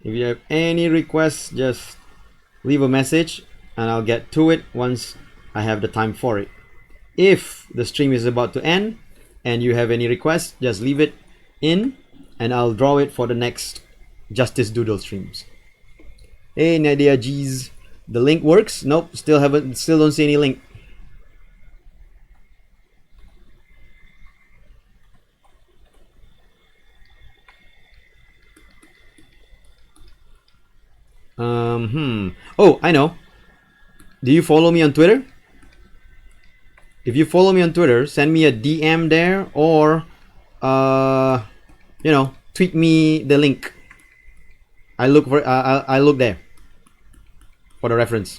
If you have any requests, just leave a message and I'll get to it once I have the time for it. If the stream is about to end and you have any requests, just leave it in and I'll draw it for the next Justice Doodle streams. Hey Nadia G's, the link works? Nope, still don't see any link. Oh, I know. Do you follow me on Twitter? If you follow me on Twitter, send me a DM there or tweet me the link. I look there for the reference.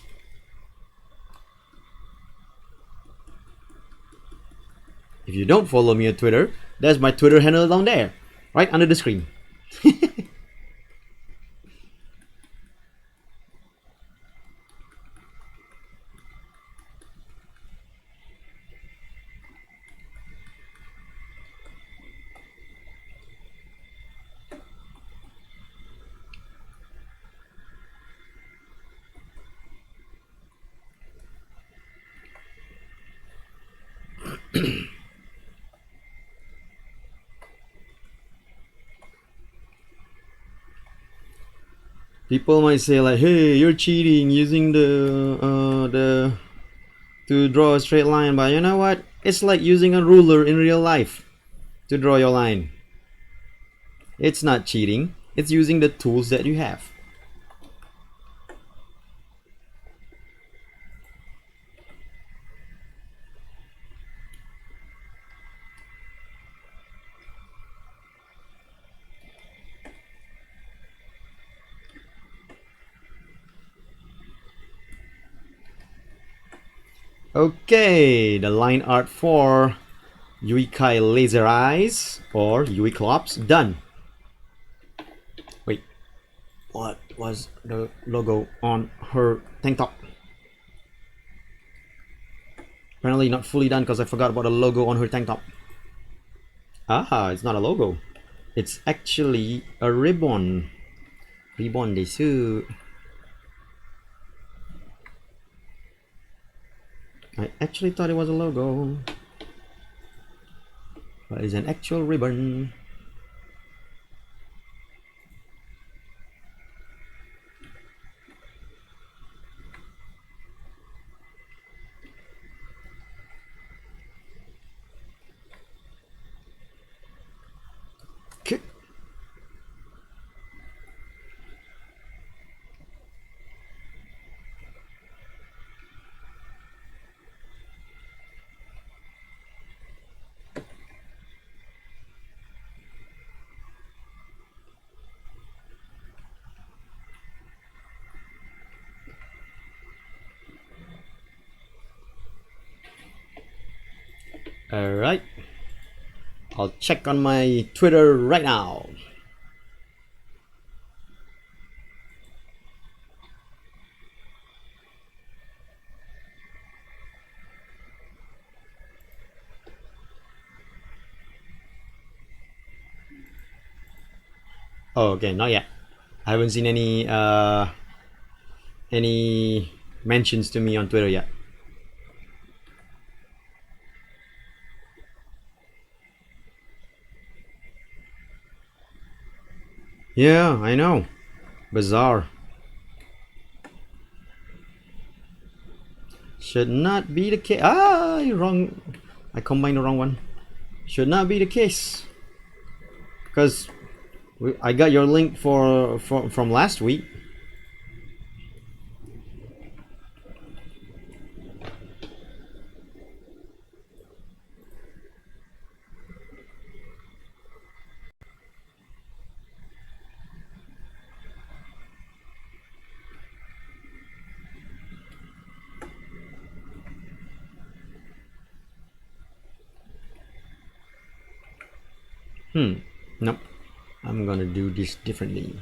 If you don't follow me on Twitter, there's my Twitter handle down there, right under the screen. People might say like, "Hey, you're cheating using the to draw a straight line," but you know what? It's like using a ruler in real life to draw your line. It's not cheating. It's using the tools that you have. Okay, the line art for Yuikai Laser Eyes or Yuiklops done. Wait, what was the logo on her tank top? Apparently not fully done because I forgot about the logo on her tank top. Ah, it's not a logo. It's actually a ribbon. Ribbon desu. I actually thought it was a logo. But it's an actual ribbon. Okay. Alright. I'll check on my Twitter right now. Oh, okay, not yet. I haven't seen any mentions to me on Twitter yet. Yeah, I know. Bizarre. Should not be the case. Ah, wrong. I combined the wrong one. Should not be the case. Because I got your link from last week. Nope. I'm gonna do this differently.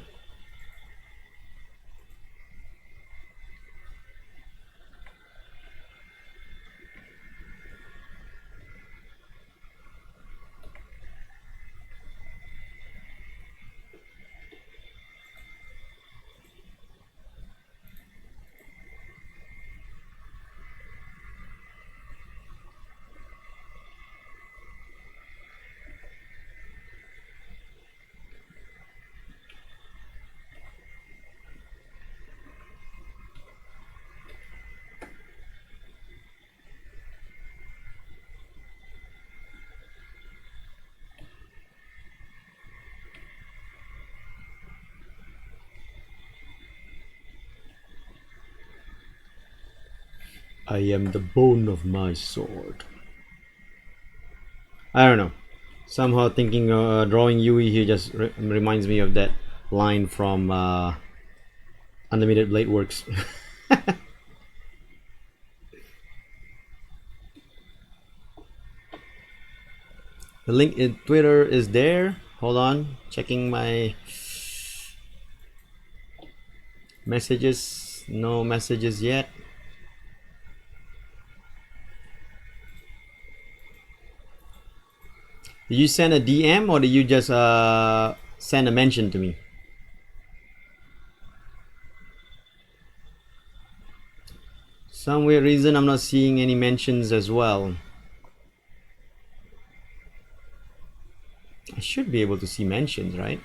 I am the bone of my sword. I don't know. Somehow thinking drawing Yui here just reminds me of that line from Unlimited Blade Works. The link in Twitter is there. Hold on, checking my messages. No messages yet. Did you send a DM or did you just send a mention to me? Some weird reason I'm not seeing any mentions as well. I should be able to see mentions, right?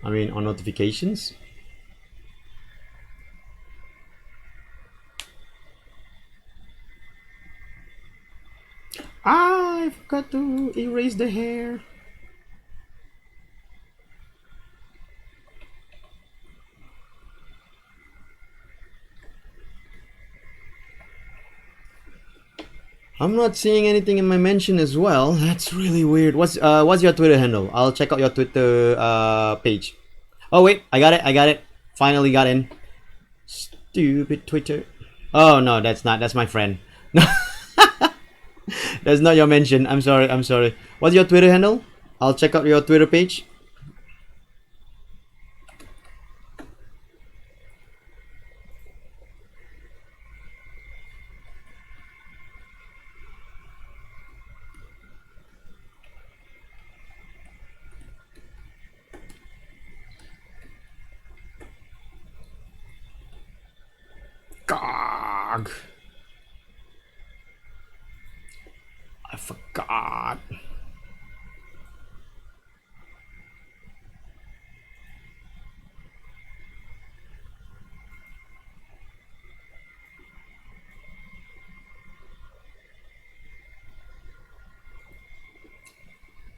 I mean, on notifications. Ah, I forgot to erase the hair. I'm not seeing anything in my mention as well. That's really weird. What's your Twitter handle? I'll check out your Twitter page. Oh wait, I got it. Finally got in. Stupid Twitter. Oh no, that's not. That's my friend. No, that's not your mention. I'm sorry. What's your Twitter handle? I'll check out your Twitter page. Gog. I forgot.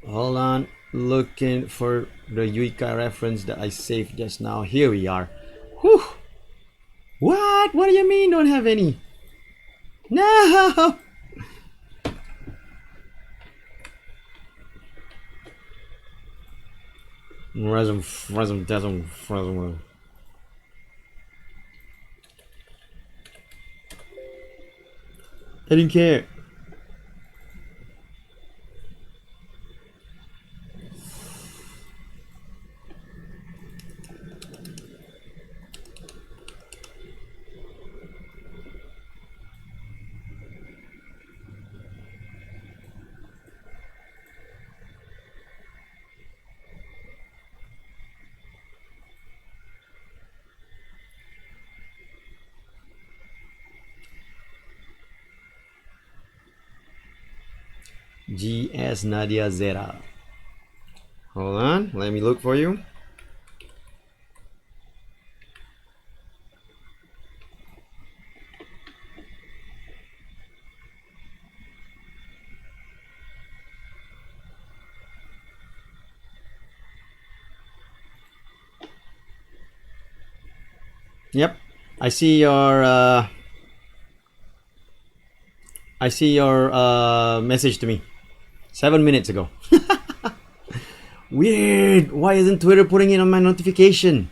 Hold on, looking for the Yuika reference that I saved just now. Here we are. Whew. What? What do you mean don't have any? No! I didn't care. GS Nadia Zera. Hold on, let me look for you. Yep, I see your message to me 7 minutes ago. Weird. Why isn't Twitter putting it on my notification?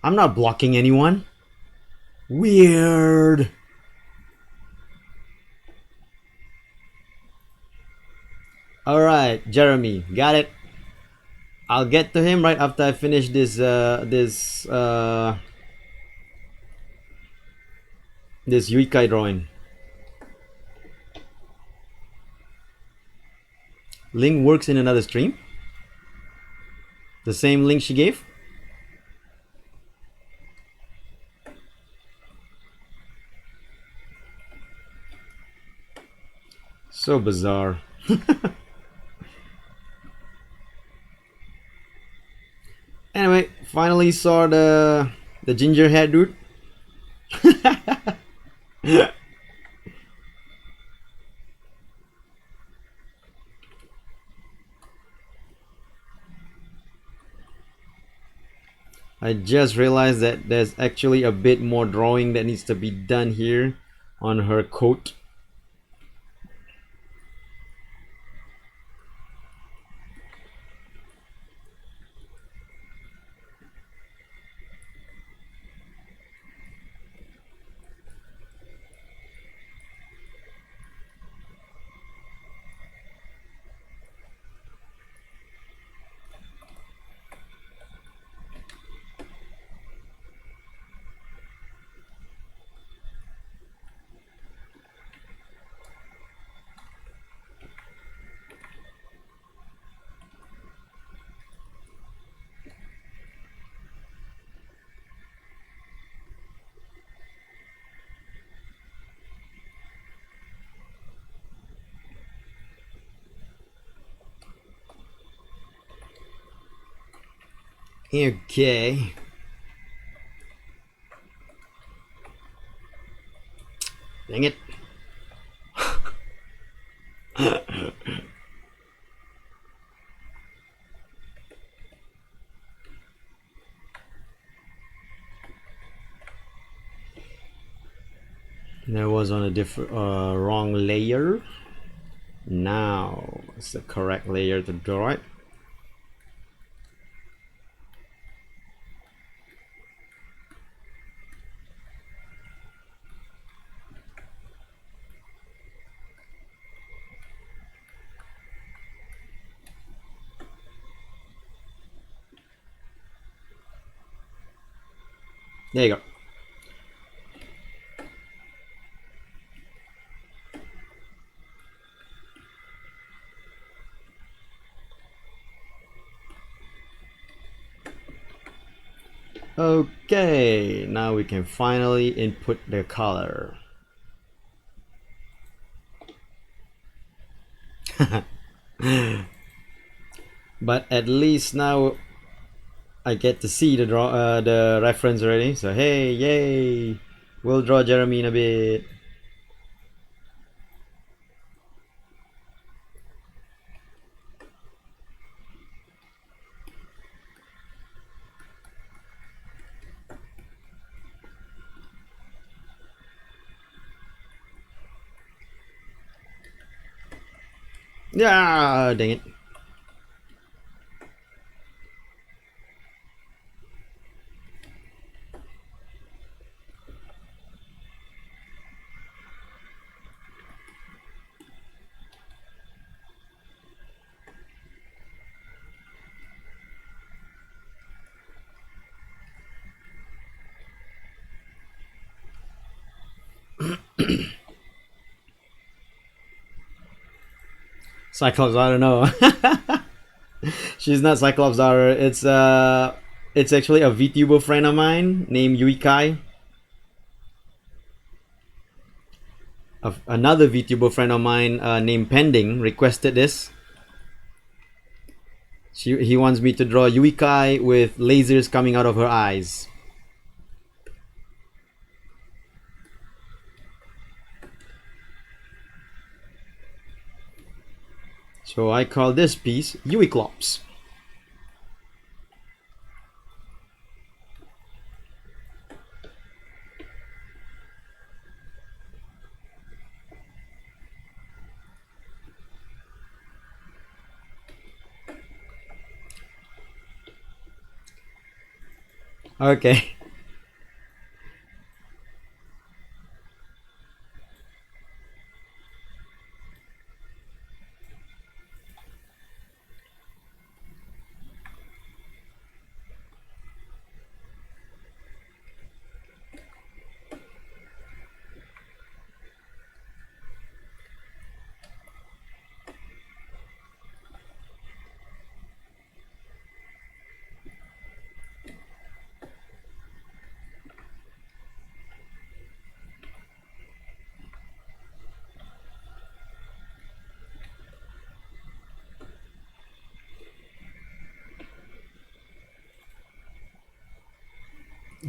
I'm not blocking anyone. Weird. All right, Jeremy, got it. I'll get to him right after I finish this Yuikai drawing. Link works in another stream. The same link she gave. So bizarre. Anyway, finally saw the ginger hair dude. I just realized that there's actually a bit more drawing that needs to be done here on her coat. Okay. Dang it. That was on a different wrong layer. Now it's the correct layer to draw it. There you go. Okay, now we can finally input the color. But at least now I get to see the reference already. So hey, yay! We'll draw Jeremy in a bit. Yeah, dang it. Cyclops, I don't know. She's not Cyclops daughter. It's actually a VTuber friend of mine named Yuikai. Another VTuber friend of mine named Pending requested this. He wants me to draw Yuikai with lasers coming out of her eyes. So I call this piece Yuiclops. Okay.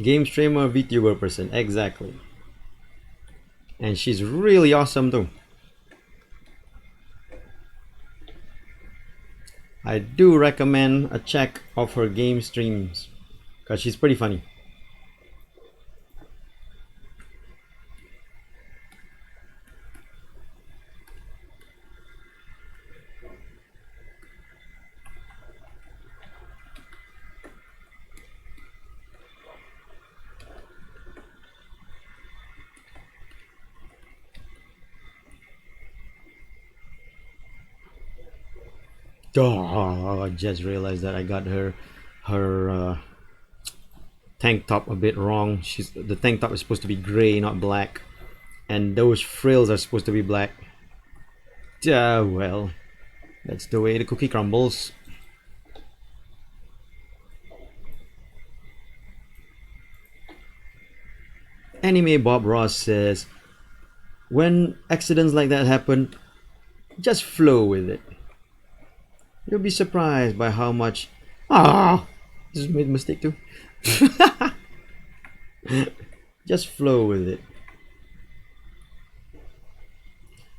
Game streamer, VTuber person, exactly. And she's really awesome too. I do recommend a check of her game streams because she's pretty funny. Oh, I just realized that I got her tank top a bit wrong. The tank top is supposed to be gray, not black, and those frills are supposed to be black. Well, that's the way the cookie crumbles. Anime Bob Ross says, when accidents like that happen, just flow with it. You'll be surprised by how much. Ah, just made a mistake too. Just flow with it.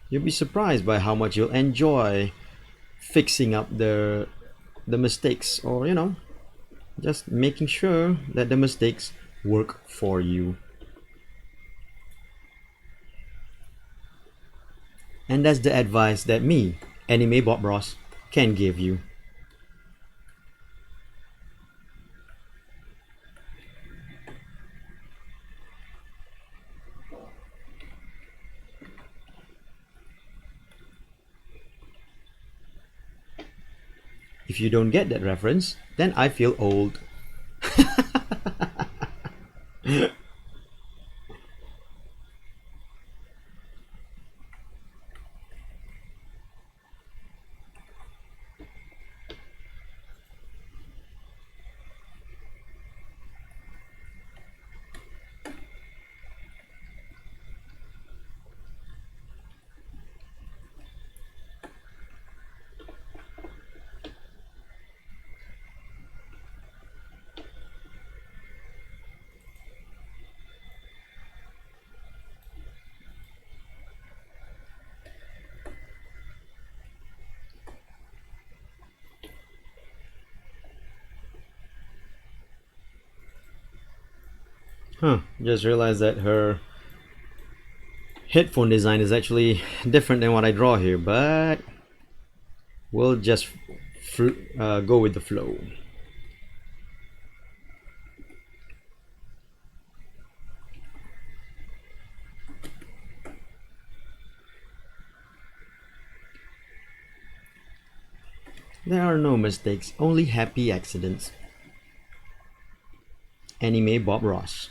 You'll be surprised by how much you'll enjoy fixing up the mistakes, or just making sure that the mistakes work for you. And that's the advice that me, Anime Bob Ross, can give you. If you don't get that reference, then I feel old. Just realized that her headphone design is actually different than what I draw here, but we'll just go with the flow. There are no mistakes, only happy accidents. Anime Bob Ross.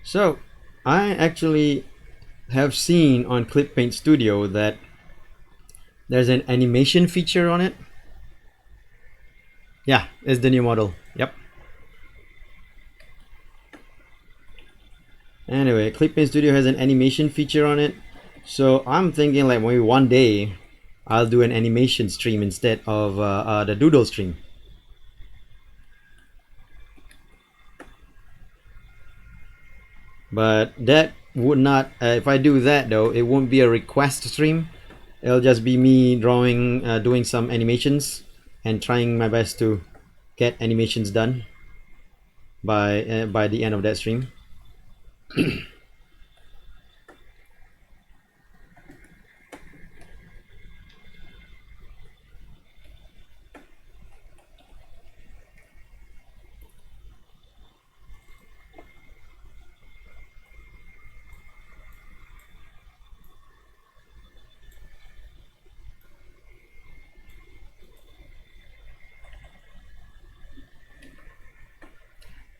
So I actually have seen on Clip Paint Studio that there's an animation feature on it. Yeah, it's the new model. Yep. Anyway, Clip Paint Studio has an animation feature on it. So I'm thinking like maybe one day I'll do an animation stream instead of the doodle stream. But that would not, if I do that though, it won't be a request stream. It'll just be me drawing, doing some animations and trying my best to get animations done by the end of that stream.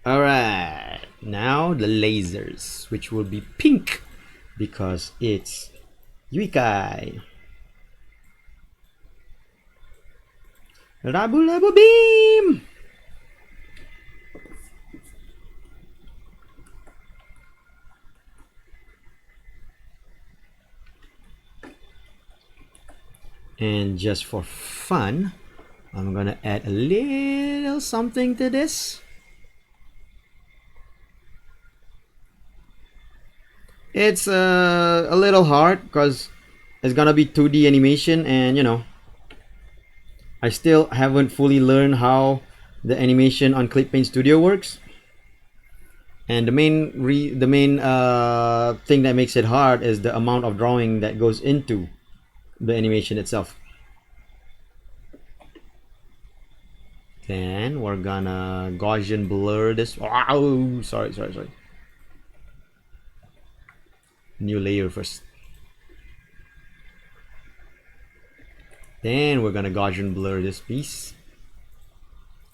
Alright, now the lasers, which will be pink because it's Yuikai. Rabu Labu Beam! And just for fun, I'm gonna add a little something to this. It's a little hard because it's gonna be 2D animation, and you know, I still haven't fully learned how the animation on Clip Paint Studio works. And the main thing that makes it hard is the amount of drawing that goes into the animation itself. Then we're gonna Gaussian blur this. Oh, sorry. New layer first. Then we're gonna Gaussian blur this piece.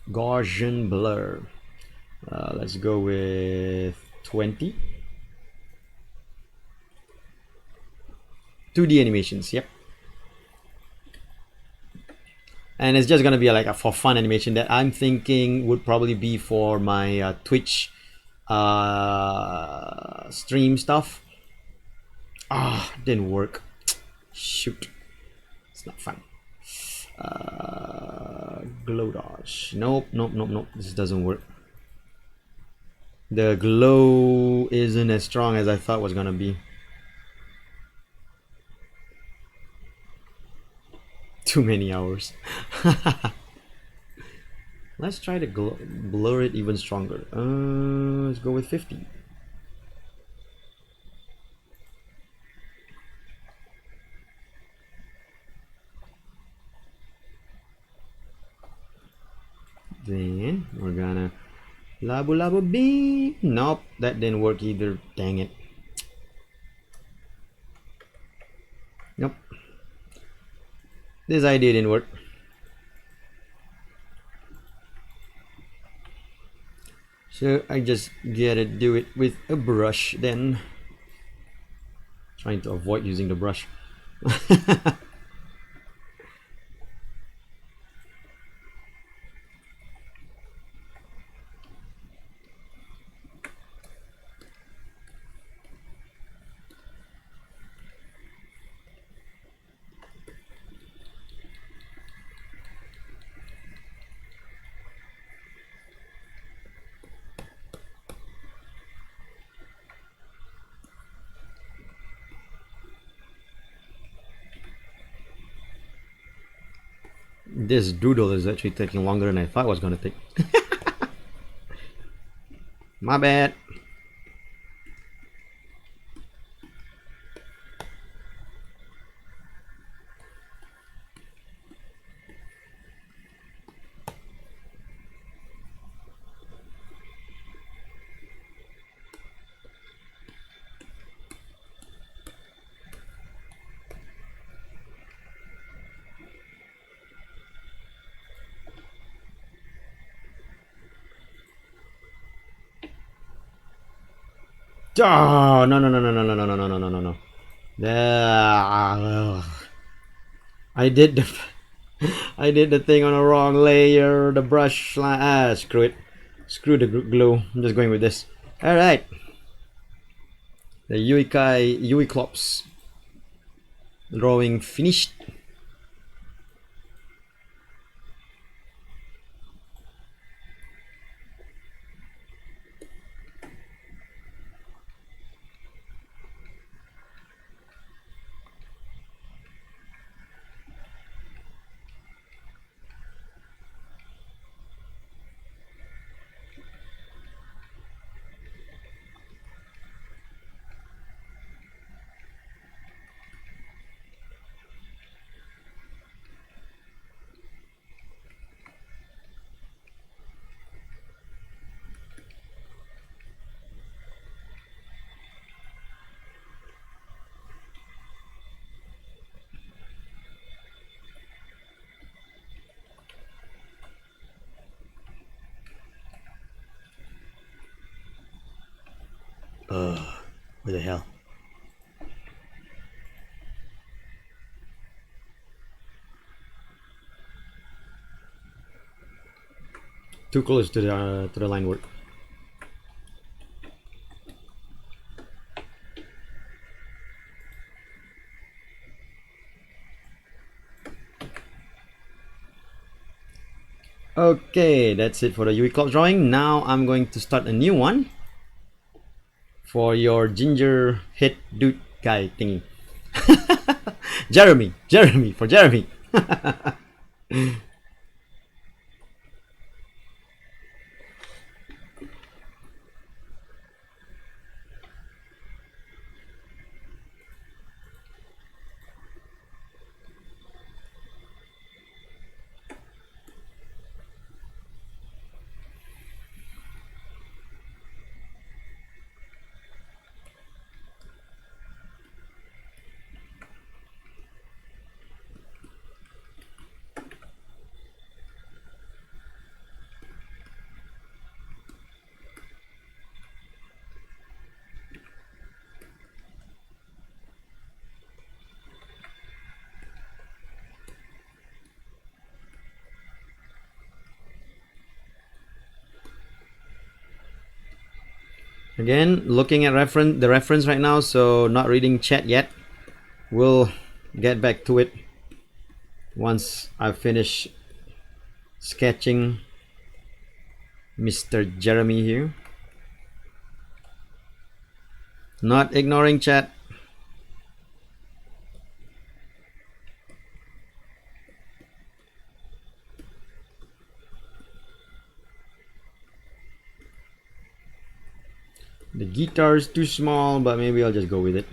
Gaussian blur. Let's go with 20. 2D animations, yep. And it's just gonna be like a for fun animation that I'm thinking would probably be for my Twitch stream stuff. Didn't work. Shoot, it's not fun. Glow dodge. Nope. This doesn't work. The glow isn't as strong as I thought it was gonna be. Too many hours. Let's try to blur it even stronger. Let's go with 50. Then we're gonna Labu Labu Beam. Nope, that didn't work either. Dang it. Nope. This idea didn't work. So I just gotta do it with a brush then. Trying to avoid using the brush. This doodle is actually taking longer than I thought it was gonna take. My bad. Oh, no, no, no, no, no, no, no, no, no, no, no, no. I did the I did the thing on the wrong layer. The brush line. Ah, screw it. Screw the glue. I'm just going with this. All right. The Yui Klops drawing finished. What the hell? Too close to the line work. Okay, that's it for the Yui Club drawing. Now I'm going to start a new one for your ginger head dude guy thingy. Jeremy, for Jeremy. Again, looking at the reference right now, so not reading chat yet. We'll get back to it once I finish sketching Mr. Jeremy here. Not ignoring chat. The guitar is too small, but maybe I'll just go with it.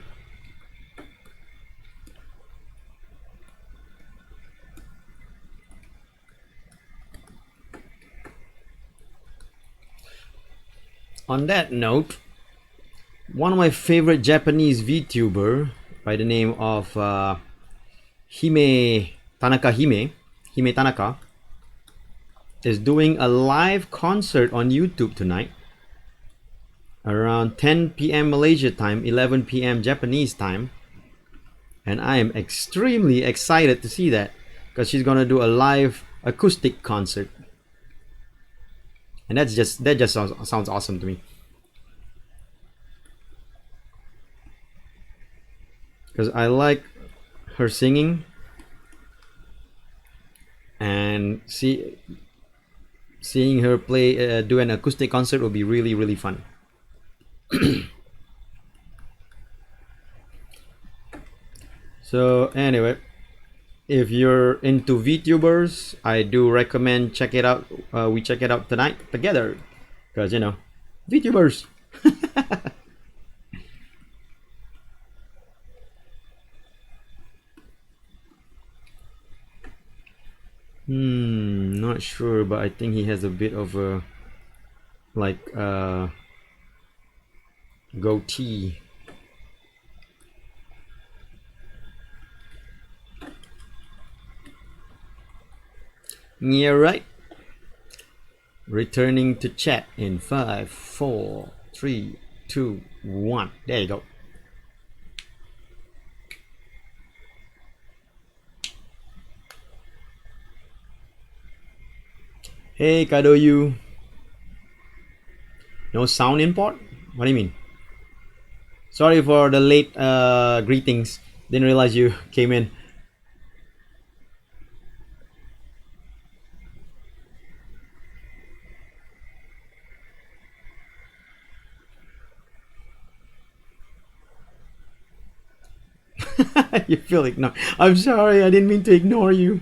On that note, one of my favorite Japanese VTuber by the name of Hime Tanaka, is doing a live concert on YouTube tonight around 10 p.m. Malaysia time, 11 p.m. Japanese time, and I am extremely excited to see that because she's gonna do a live acoustic concert, and that just sounds awesome to me. Because I like her singing, and seeing her play do an acoustic concert will be really fun. So anyway, if you're into VTubers, I do recommend check it out. We check it out tonight together, because you know, VTubers. Not sure, but I think he has a bit of a like goatee. Yeah, right. Returning to chat in 5, 4, 3, 2, 1. There you go. Hey, Kado, you. No sound import? What do you mean? Sorry for the late greetings. Didn't realize you came in. You feel ignored. I'm sorry, I didn't mean to ignore you.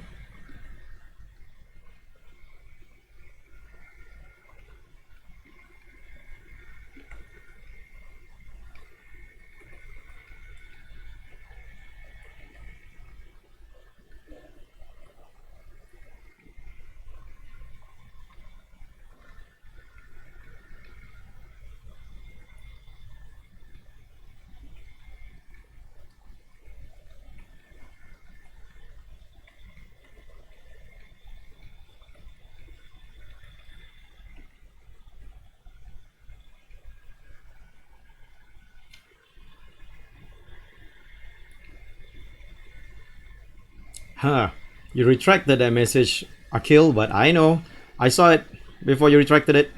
Huh. You retracted that message, Akil, but I know. I saw it before you retracted it.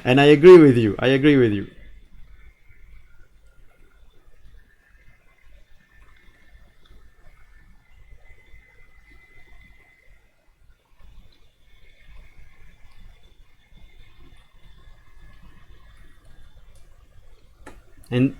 And I agree with you. I agree with you. And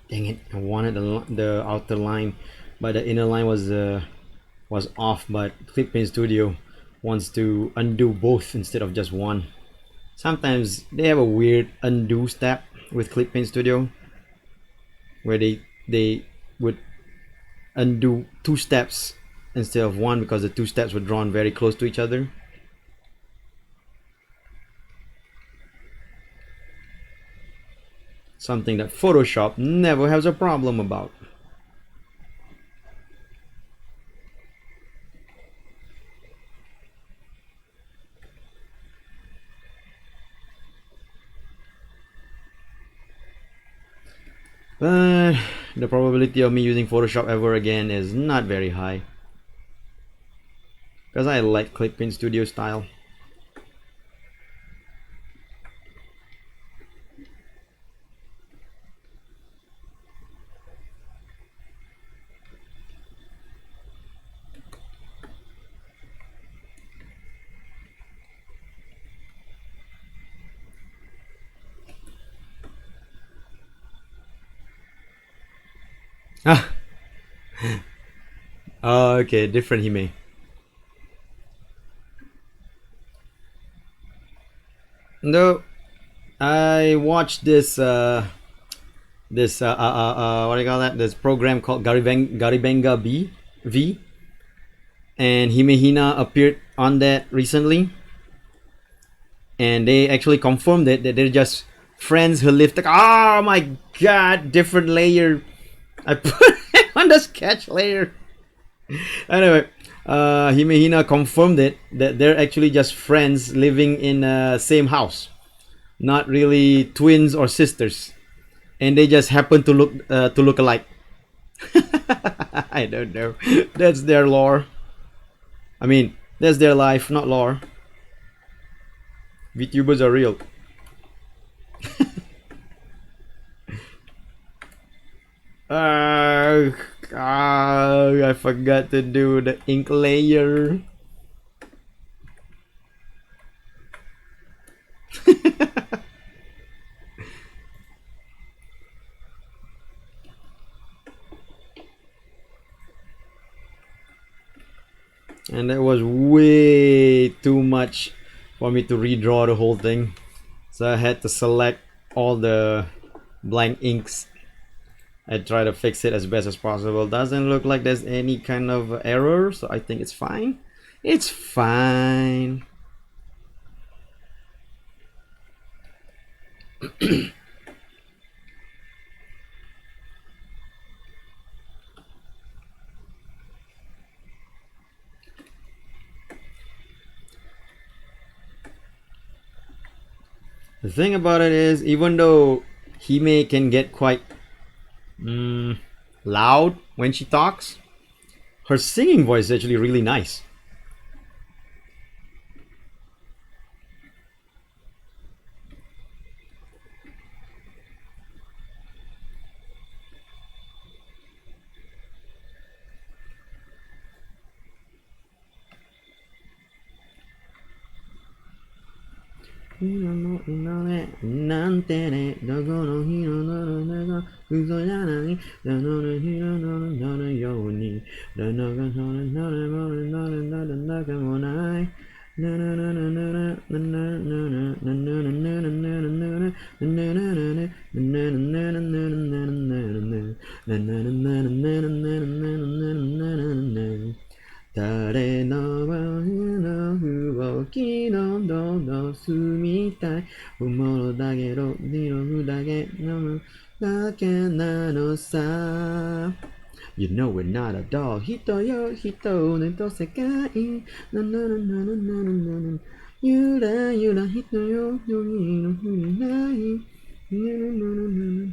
dang it, I wanted the outer line, but the inner line was off. But Clipin Studio wants to undo both instead of just one. Sometimes they have a weird undo step with Clipin Studio, where they would undo two steps instead of one because the two steps were drawn very close to each other. Something that Photoshop never has a problem about. But the probability of me using Photoshop ever again is not very high, because I like Clipin Studio style. Ah, oh, okay, different Hime. No, I watched this what do you call that? This program called Garibenga V, and Himehina appeared on that recently, and they actually confirmed that they're just friends who live. Oh my god, different layer. I put it on the sketch layer. Anyway, Himehina confirmed it that they're actually just friends living in the same house, not really twins or sisters, and they just happen to look alike. I don't know. That's their lore. I mean, that's their life, not lore. VTubers are real. I forgot to do the ink layer. and it was way too much for me to redraw the whole thing, so I had to select all the blank inks. I try to fix it as best as possible. Doesn't look like there's any kind of error, so I think it's fine. It's fine. The thing about it is, even though Hime can get quite loud when she talks, her singing voice is actually really nice. You know we're not a doll. Hito yo hito ne to sekai. Na na na na na na na na. Yura yura hito yo yo ni no nai. Na na na na na.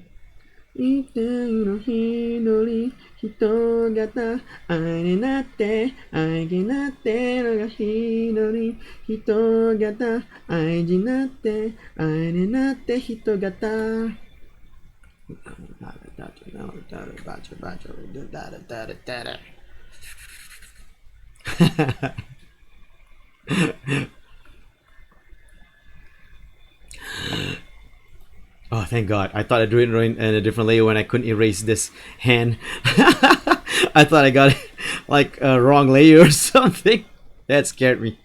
Ite no hidori hito gata ai ne natte ai ge natte no ga hidori hito gata ai ji natte ai ne natte hito gata. Oh, thank God. I thought I drew it in a different layer when I couldn't erase this hand. I thought I got like a wrong layer or something. That scared me.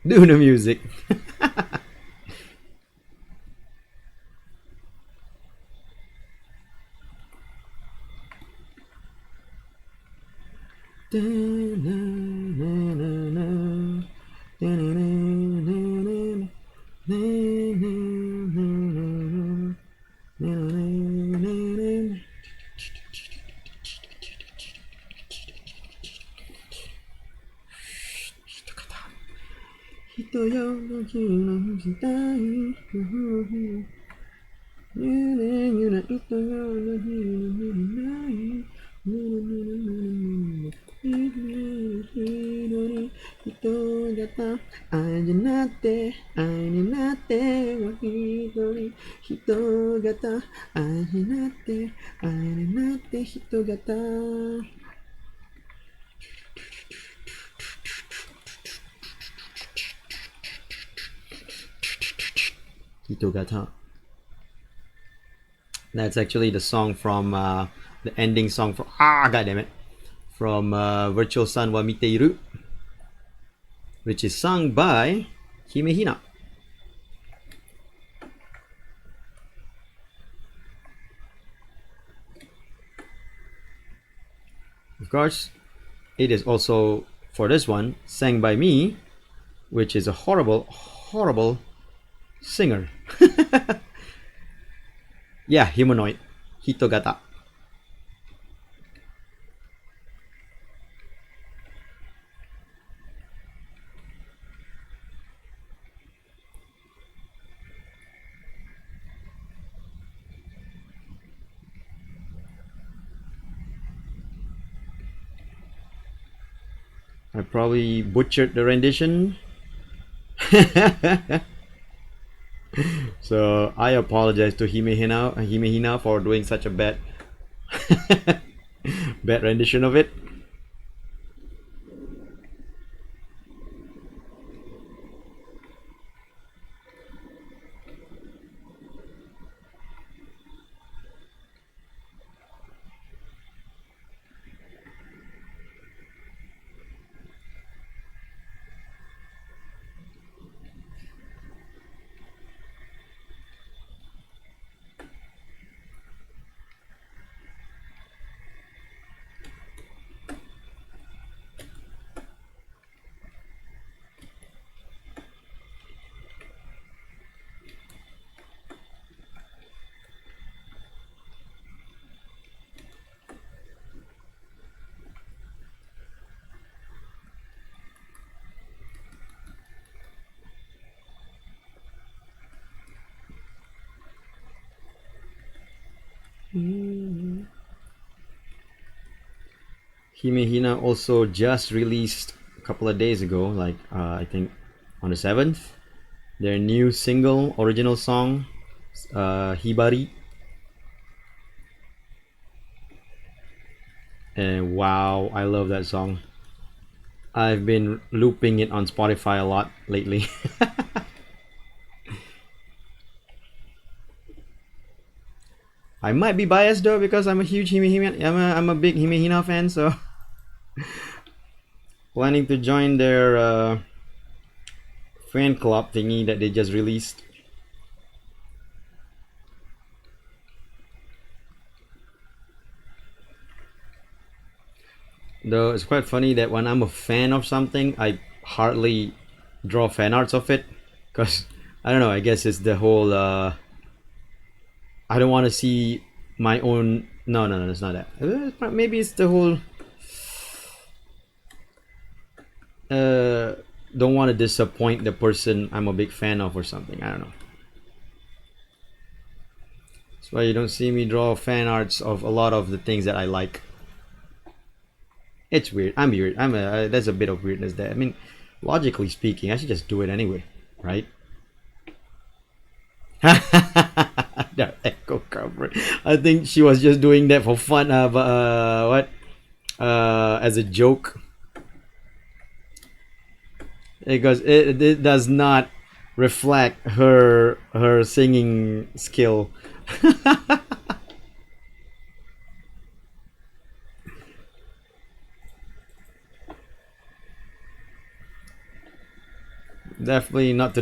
Do the music. Hitogata. That's actually the song from the ending song from God damn it, from Virtual Sun wa Miteiru, which is sung by Himehina. Of course, it is also for this one sang by me, which is a horrible, horrible singer. Yeah, humanoid. Hitogata. I probably butchered the rendition. So I apologize to Himehina for doing such a bad bad rendition of it. Himehina also just released a couple of days ago, like I think on the 7th, their new single original song, Hibari. And wow, I love that song. I've been looping it on Spotify a lot lately. I might be biased though because I'm a huge I'm a big Himehina fan, so planning to join their fan club thingy that they just released. Though it's quite funny that when I'm a fan of something, I hardly draw fan arts of it, because I don't know. I guess it's the whole. I don't want to see my own. No, no, no, it's not that. Maybe it's the whole. Don't want to disappoint the person I'm a big fan of or something. I don't know. That's why you don't see me draw fan arts of a lot of the things that I like. It's weird. I'm weird. There's a bit of weirdness there. I mean, logically speaking, I should just do it anyway, right? The echo cover. I think she was just doing that for fun. What? As a joke, because it does not reflect her singing skill. Definitely not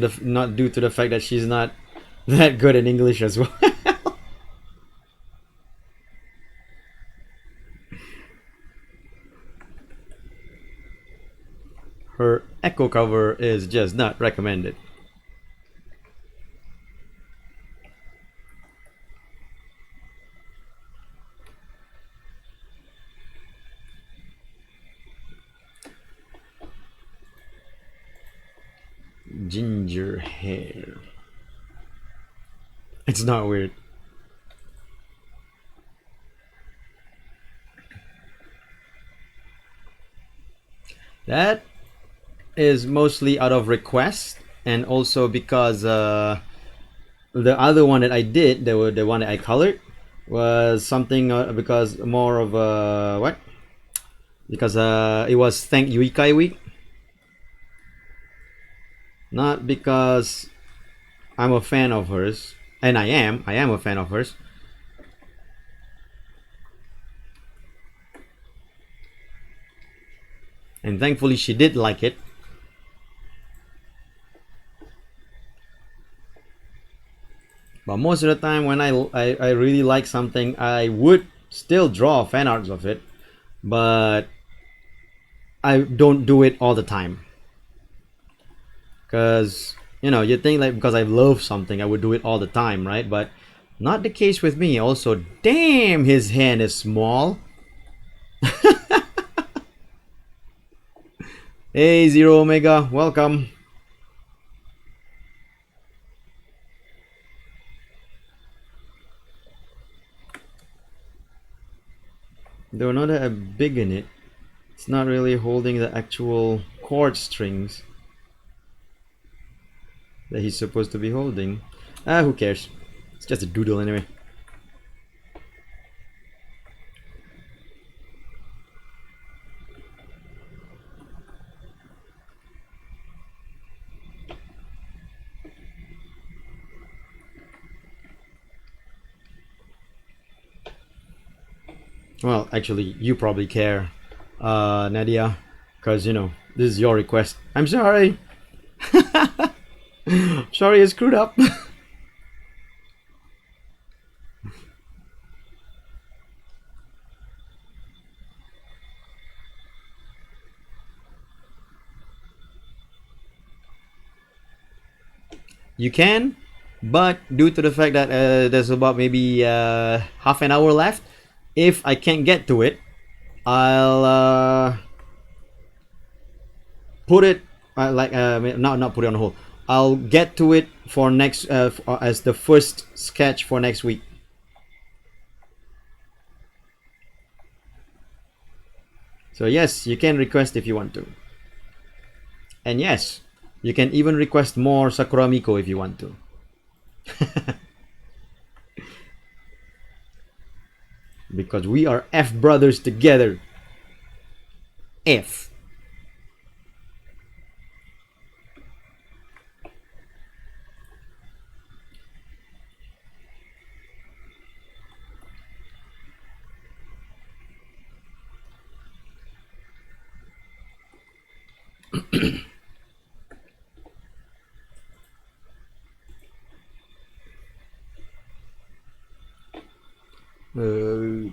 due to the fact that she's not that good in English as well. Her echo cover is just not recommended. Ginger hair. It's not weird. That is mostly out of request, and also because the other one that I did, the one that I colored, was something because more of what? Because it was Thank Yuikai Week, not because I'm a fan of hers, and I am a fan of hers. And thankfully she did like it. But most of the time when I really like something, I would still draw fan arts of it, but I don't do it all the time. Because, you know, you think like because I love something, I would do it all the time, right? But not the case with me. Also, damn, his hand is small. Hey, Zero Omega, welcome. Though not that big in it, it's not really holding the actual chord strings that he's supposed to be holding. Who cares? It's just a doodle anyway. Well, actually, you probably care, Nadia, because you know this is your request. I'm sorry. Sorry, I screwed up. You can, but due to the fact that there's about maybe half an hour left, if I can't get to it, I'll put it not put it on hold. I'll get to it for next as the first sketch for next week. So yes, you can request if you want to. And yes, you can even request more Sakura Miko if you want to. Because we are F brothers together. F.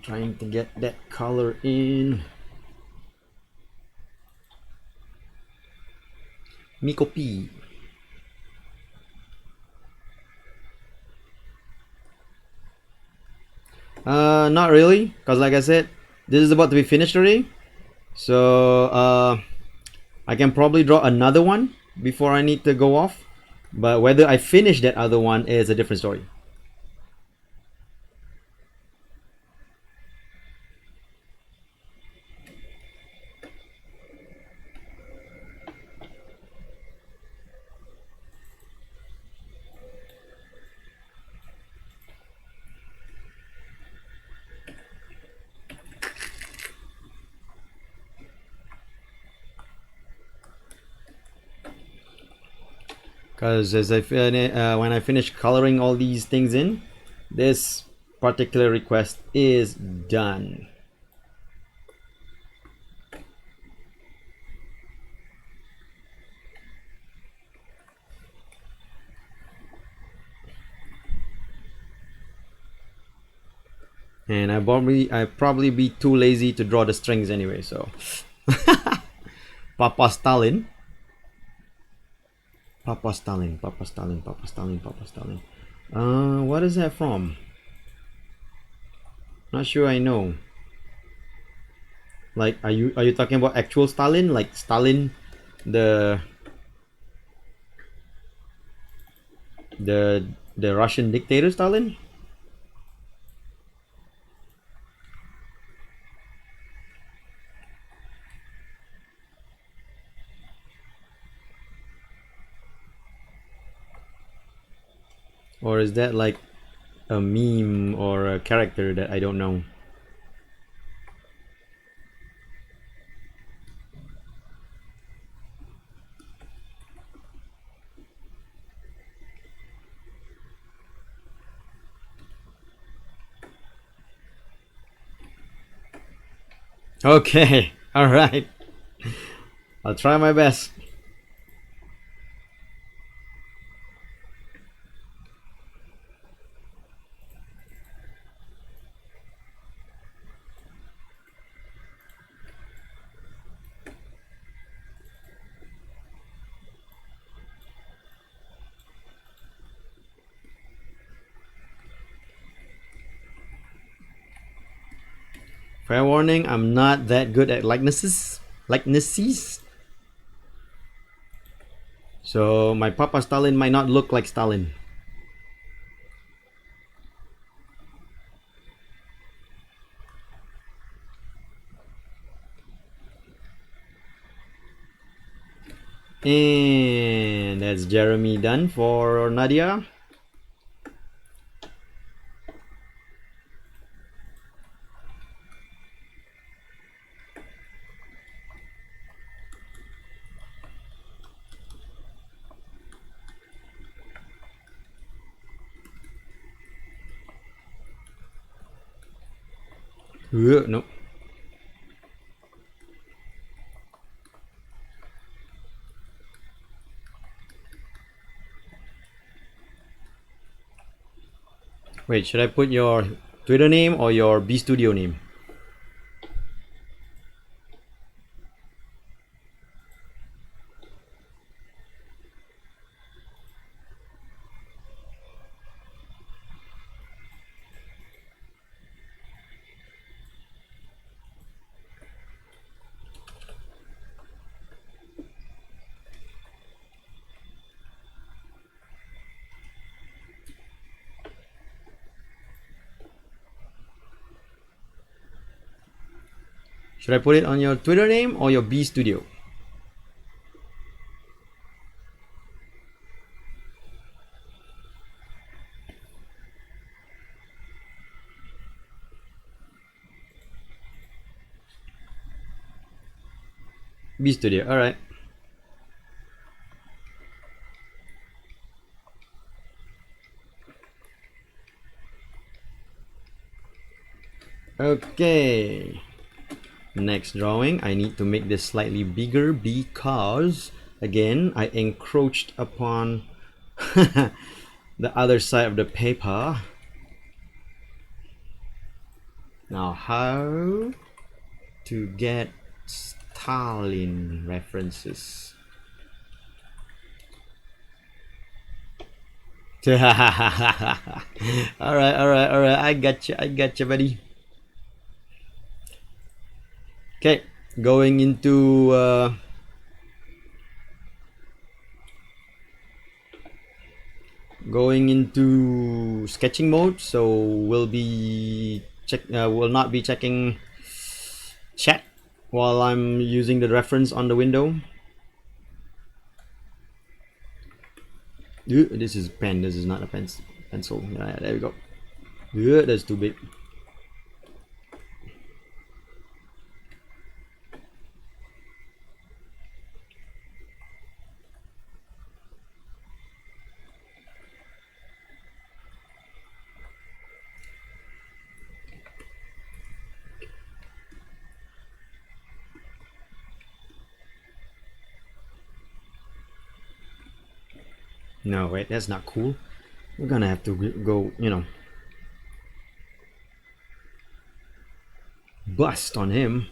Trying to get that color in. Miko P. Not really, because like I said, this is about to be finished already. So I can probably draw another one before I need to go off. But whether I finish that other one is a different story. Because when I finish coloring all these things in, this particular request is done. And I probably be too lazy to draw the strings anyway, so Papa Stalin. Papa Stalin, Papa Stalin, Papa Stalin, Papa Stalin. What is that from? Not sure I know. Like, are you talking about actual Stalin? Like Stalin, the the Russian dictator Stalin? Or is that like a meme or a character that I don't know? Okay, all right. I'll try my best. Fair warning, I'm not that good at likenesses. So my Papa Stalin might not look like Stalin. And that's Jeremy done for Nadia. No. Wait, should I put your Twitter name or your B Studio name? Should I put it on your Twitter name or your B Studio? B Studio, alright. Okay. Next drawing, I need to make this slightly bigger because, again, I encroached upon the other side of the paper. Now, how to get Stalin references? Alright, I got you, buddy. Okay, going into sketching mode, so we'll not be checking chat while I'm using the reference on the window. This is pen, this is not a pencil. Yeah, there we go. That's too big. No, wait, that's not cool. We're gonna have to go, bust on him.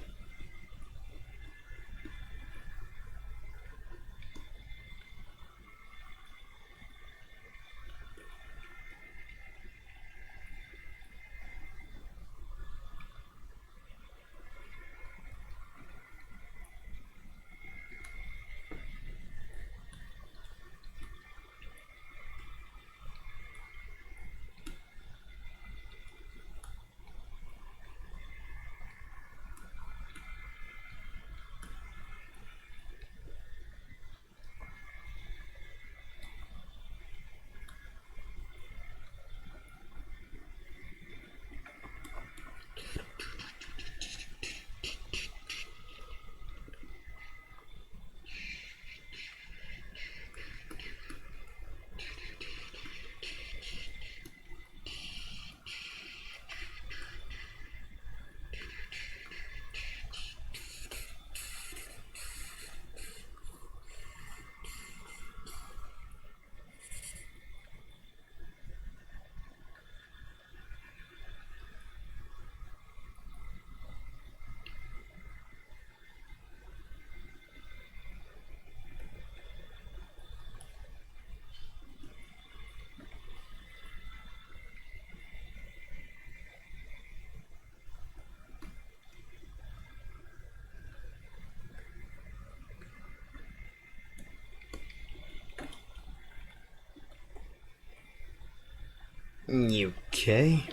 Okay.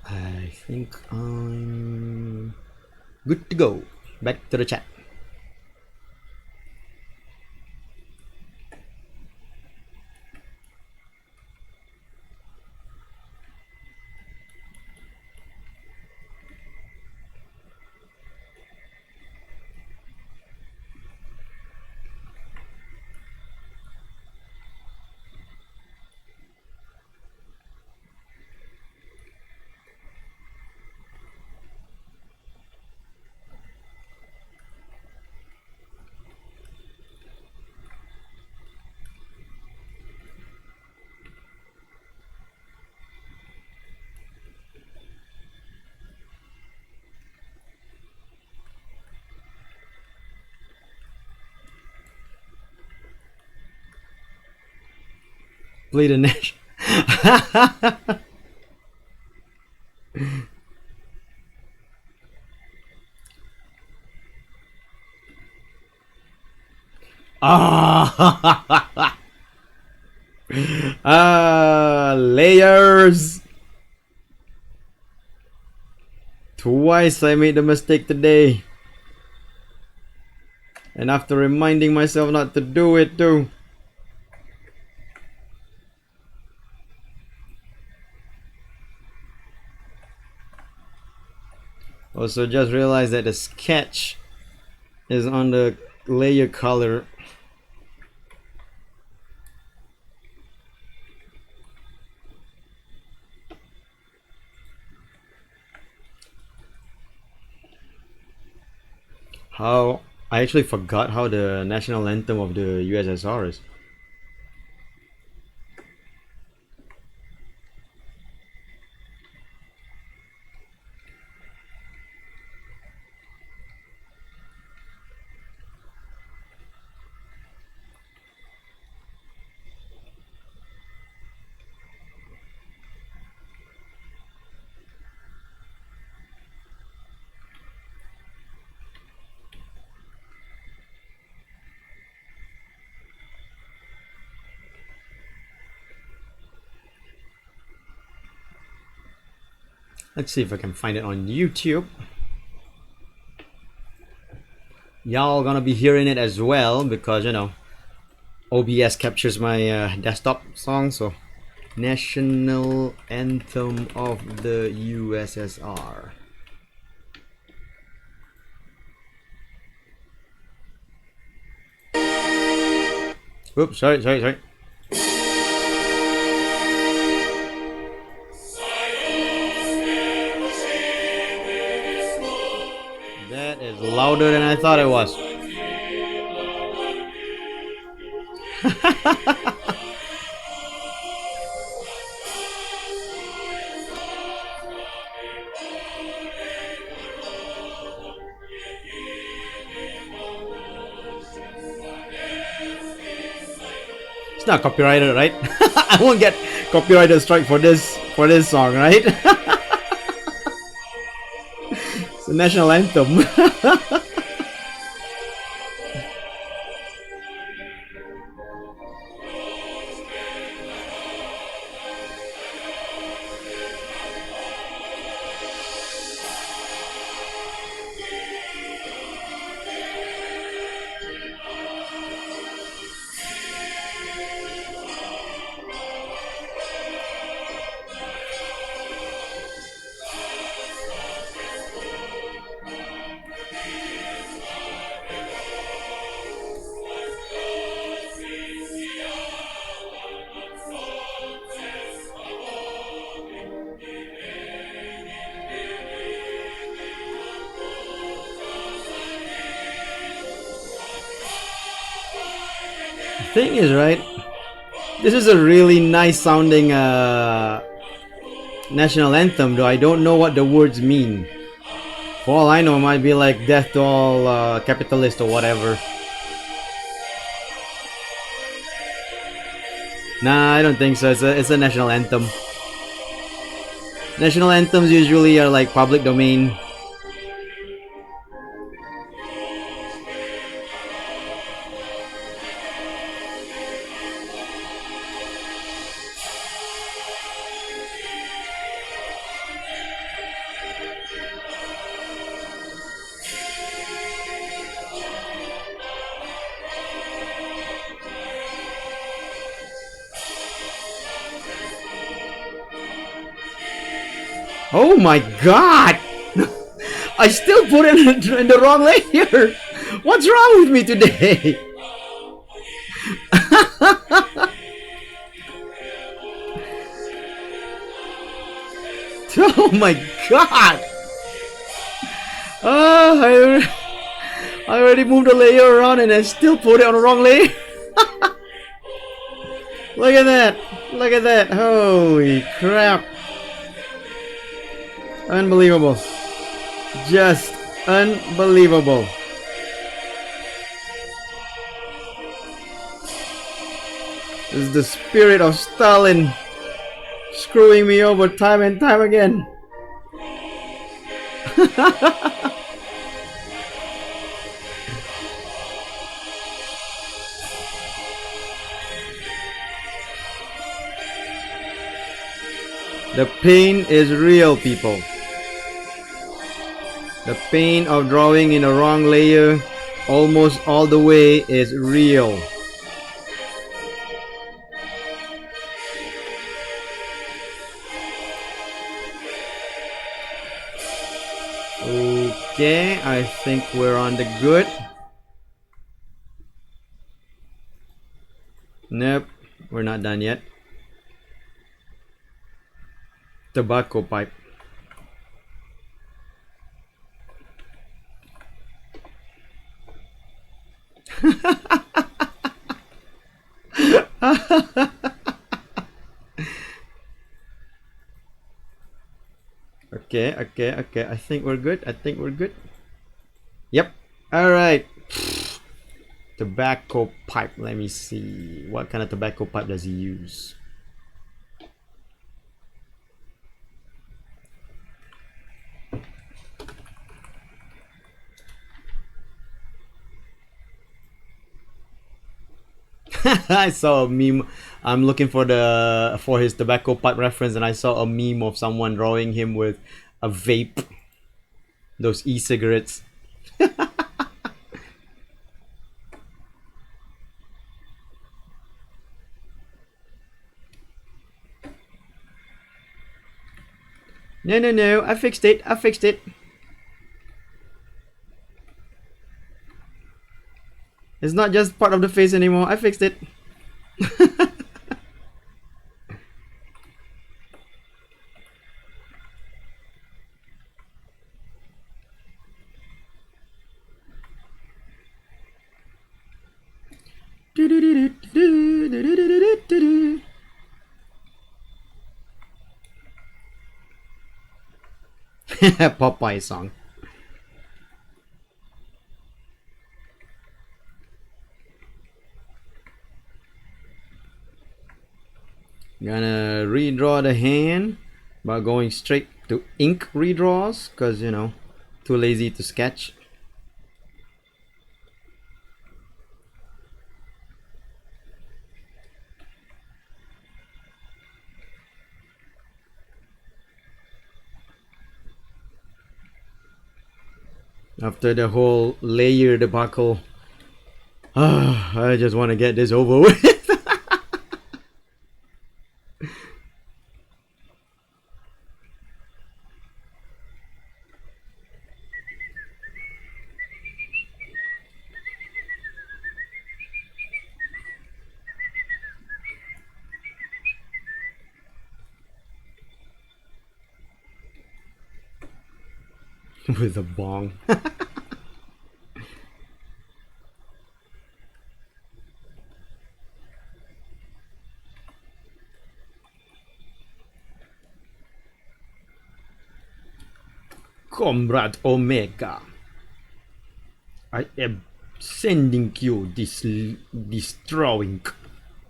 I think I'm good to go. Back to the chat. Play the Nash. Layers. Too Twice I made the mistake today. And after reminding myself not to do it too. Also just realized that the sketch is on the layer color. How I actually forgot how the national anthem of the USSR is. Let's see if I can find it on YouTube. Y'all gonna be hearing it as well because you know OBS captures my desktop song. So national anthem of the USSR. Oops, sorry. That is louder than I thought it was. It's not copyrighted, right? I won't get copyrighted strike for this song, right? It's the national anthem. Thing is, right, this is a really nice sounding national anthem, though I don't know what the words mean. For all I know, it might be like death to all capitalists or whatever. Nah, I don't think so. It's a national anthem. National anthems usually are like public domain. Oh my god! I still put it in the wrong layer! What's wrong with me today? Oh my god! I already moved the layer around and I still put it on the wrong layer. Look at that! Look at that! Holy crap! Unbelievable. Just unbelievable. This is the spirit of Stalin screwing me over time and time again. The pain is real, people. The pain of drawing in the wrong layer almost all the way is real. Okay, I think we're on the good. Nope, we're not done yet. Tobacco pipe. Okay, I think we're good. Yep. All right. Tobacco pipe. Let me see. What kind of tobacco pipe does he use? I saw a meme. I'm looking for his tobacco pipe reference, and I saw a meme of someone drawing him with a vape. Those e-cigarettes. No. I fixed it. It's not just part of the face anymore. I fixed it. Popeye song. Gonna redraw the hand by going straight to ink redraws, cause you know, too lazy to sketch. After the whole layer debacle, I just want to get this over with. With a bong. Comrade Omega, I am sending you this drawing,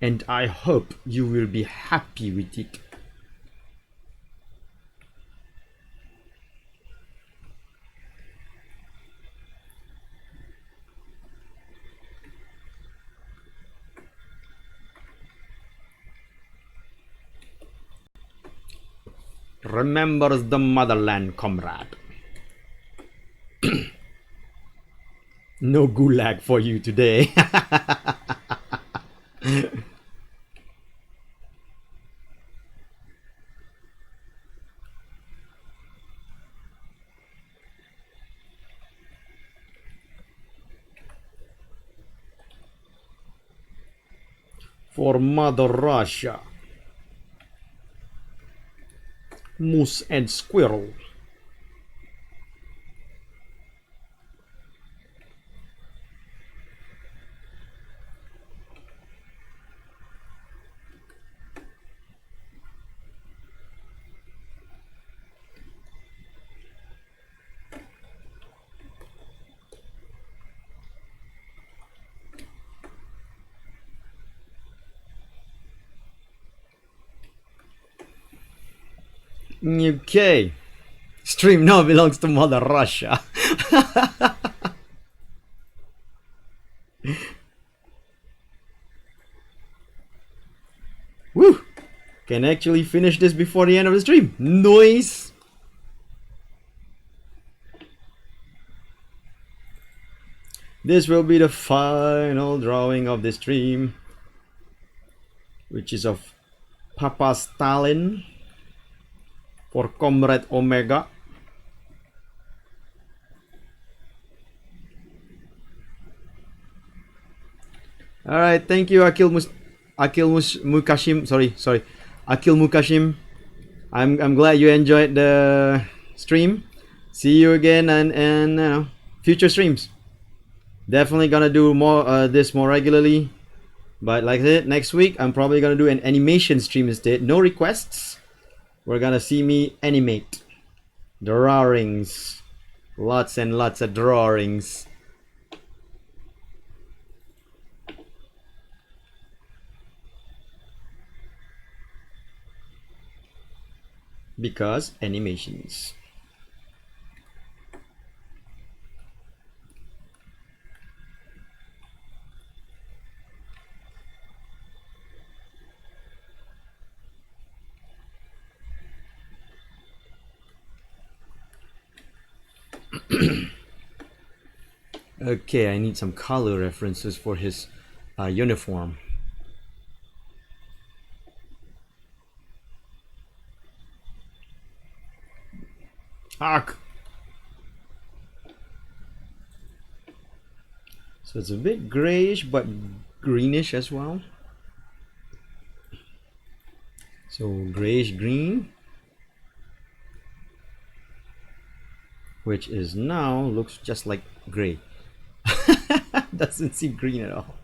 and I hope you will be happy with it. Remembers the motherland, comrade. No gulag for you today. For Mother Russia. Moose and squirrel. Okay. Stream now belongs to Mother Russia. Woo! Can actually finish this before the end of the stream. Nice! This will be the final drawing of the stream, which is of Papa Stalin for Comrade Omega. All right, thank you, Mukashim. Sorry, Akil Mukashim. I'm glad you enjoyed the stream. See you again and future streams. Definitely gonna do more this more regularly. But like I said, next week I'm probably gonna do an animation stream instead. No requests. We're gonna see me animate drawings, lots and lots of drawings. Because animations. Okay, I need some color references for his uniform. Arc. So it's a bit grayish but greenish as well. So grayish green, which is now looks just like gray. Doesn't seem green at all.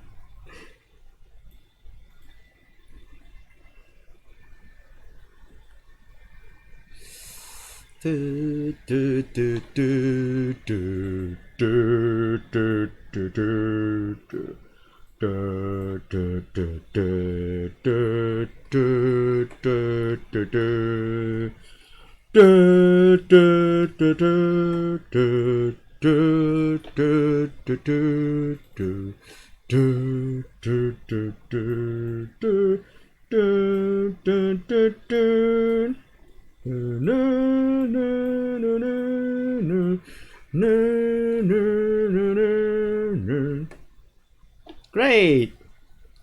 Great!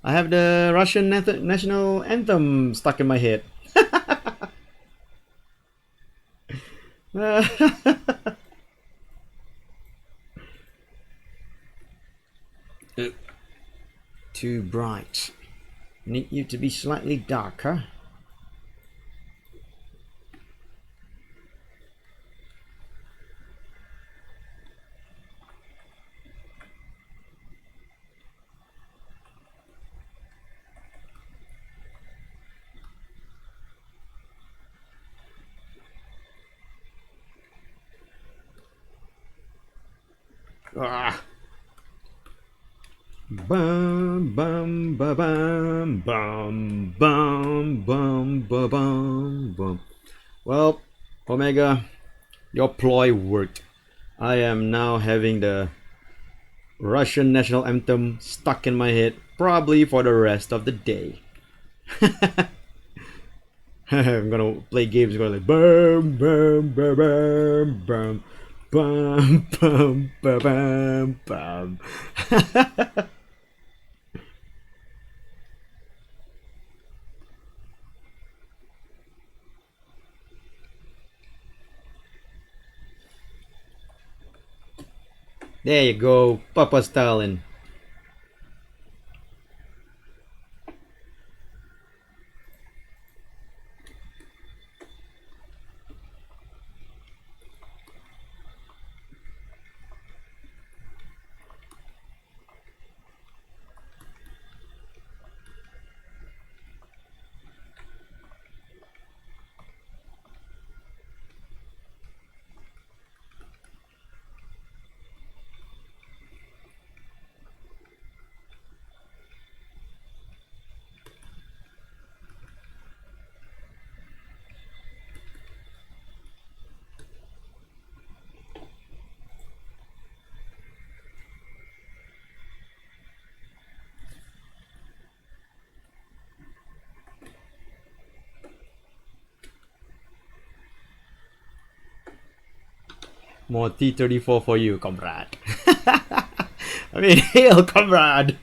I have the Russian national anthem stuck in my head. Too bright. Need you to be slightly darker. Ah. Bum bum ba bum bum bum bum ba bum bum. Well, Omega, your ploy worked. I am now having the Russian national anthem stuck in my head, probably for the rest of the day. I'm gonna play games going like bum bum ba bum bum bum bum ba bum bum. There you go, Papa Stalin. More T34 for you, comrade. I mean, hail, comrade!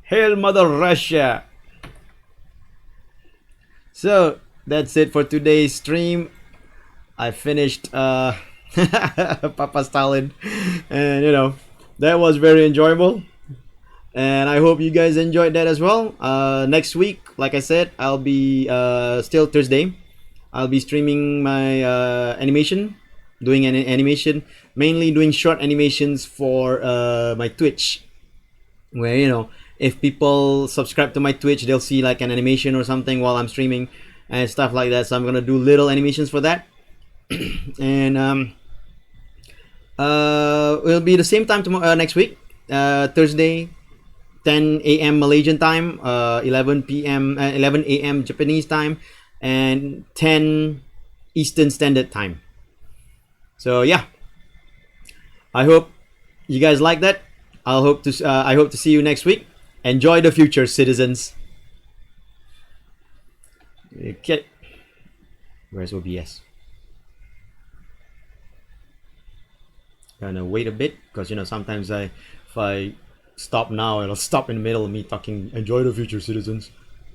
Hail, Mother Russia! So, that's it for today's stream. I finished Papa Stalin, and that was very enjoyable. And I hope you guys enjoyed that as well. Next week, like I said, I'll be still Thursday. I'll be streaming my animation, doing an animation, mainly doing short animations for my Twitch, where if people subscribe to my Twitch, they'll see like an animation or something while I'm streaming and stuff like that. So I'm gonna do little animations for that, and it'll be the same time tomorrow next week, Thursday, 10 a.m. Malaysian time, 11 p.m. 11 a.m. Japanese time, and 10 Eastern Standard Time. So yeah, I hope you guys like that. I hope to see you next week. Enjoy the future, citizens. Okay, where's OBS? Gonna wait a bit because sometimes if I stop now, it'll stop in the middle of me talking. Enjoy the future, citizens.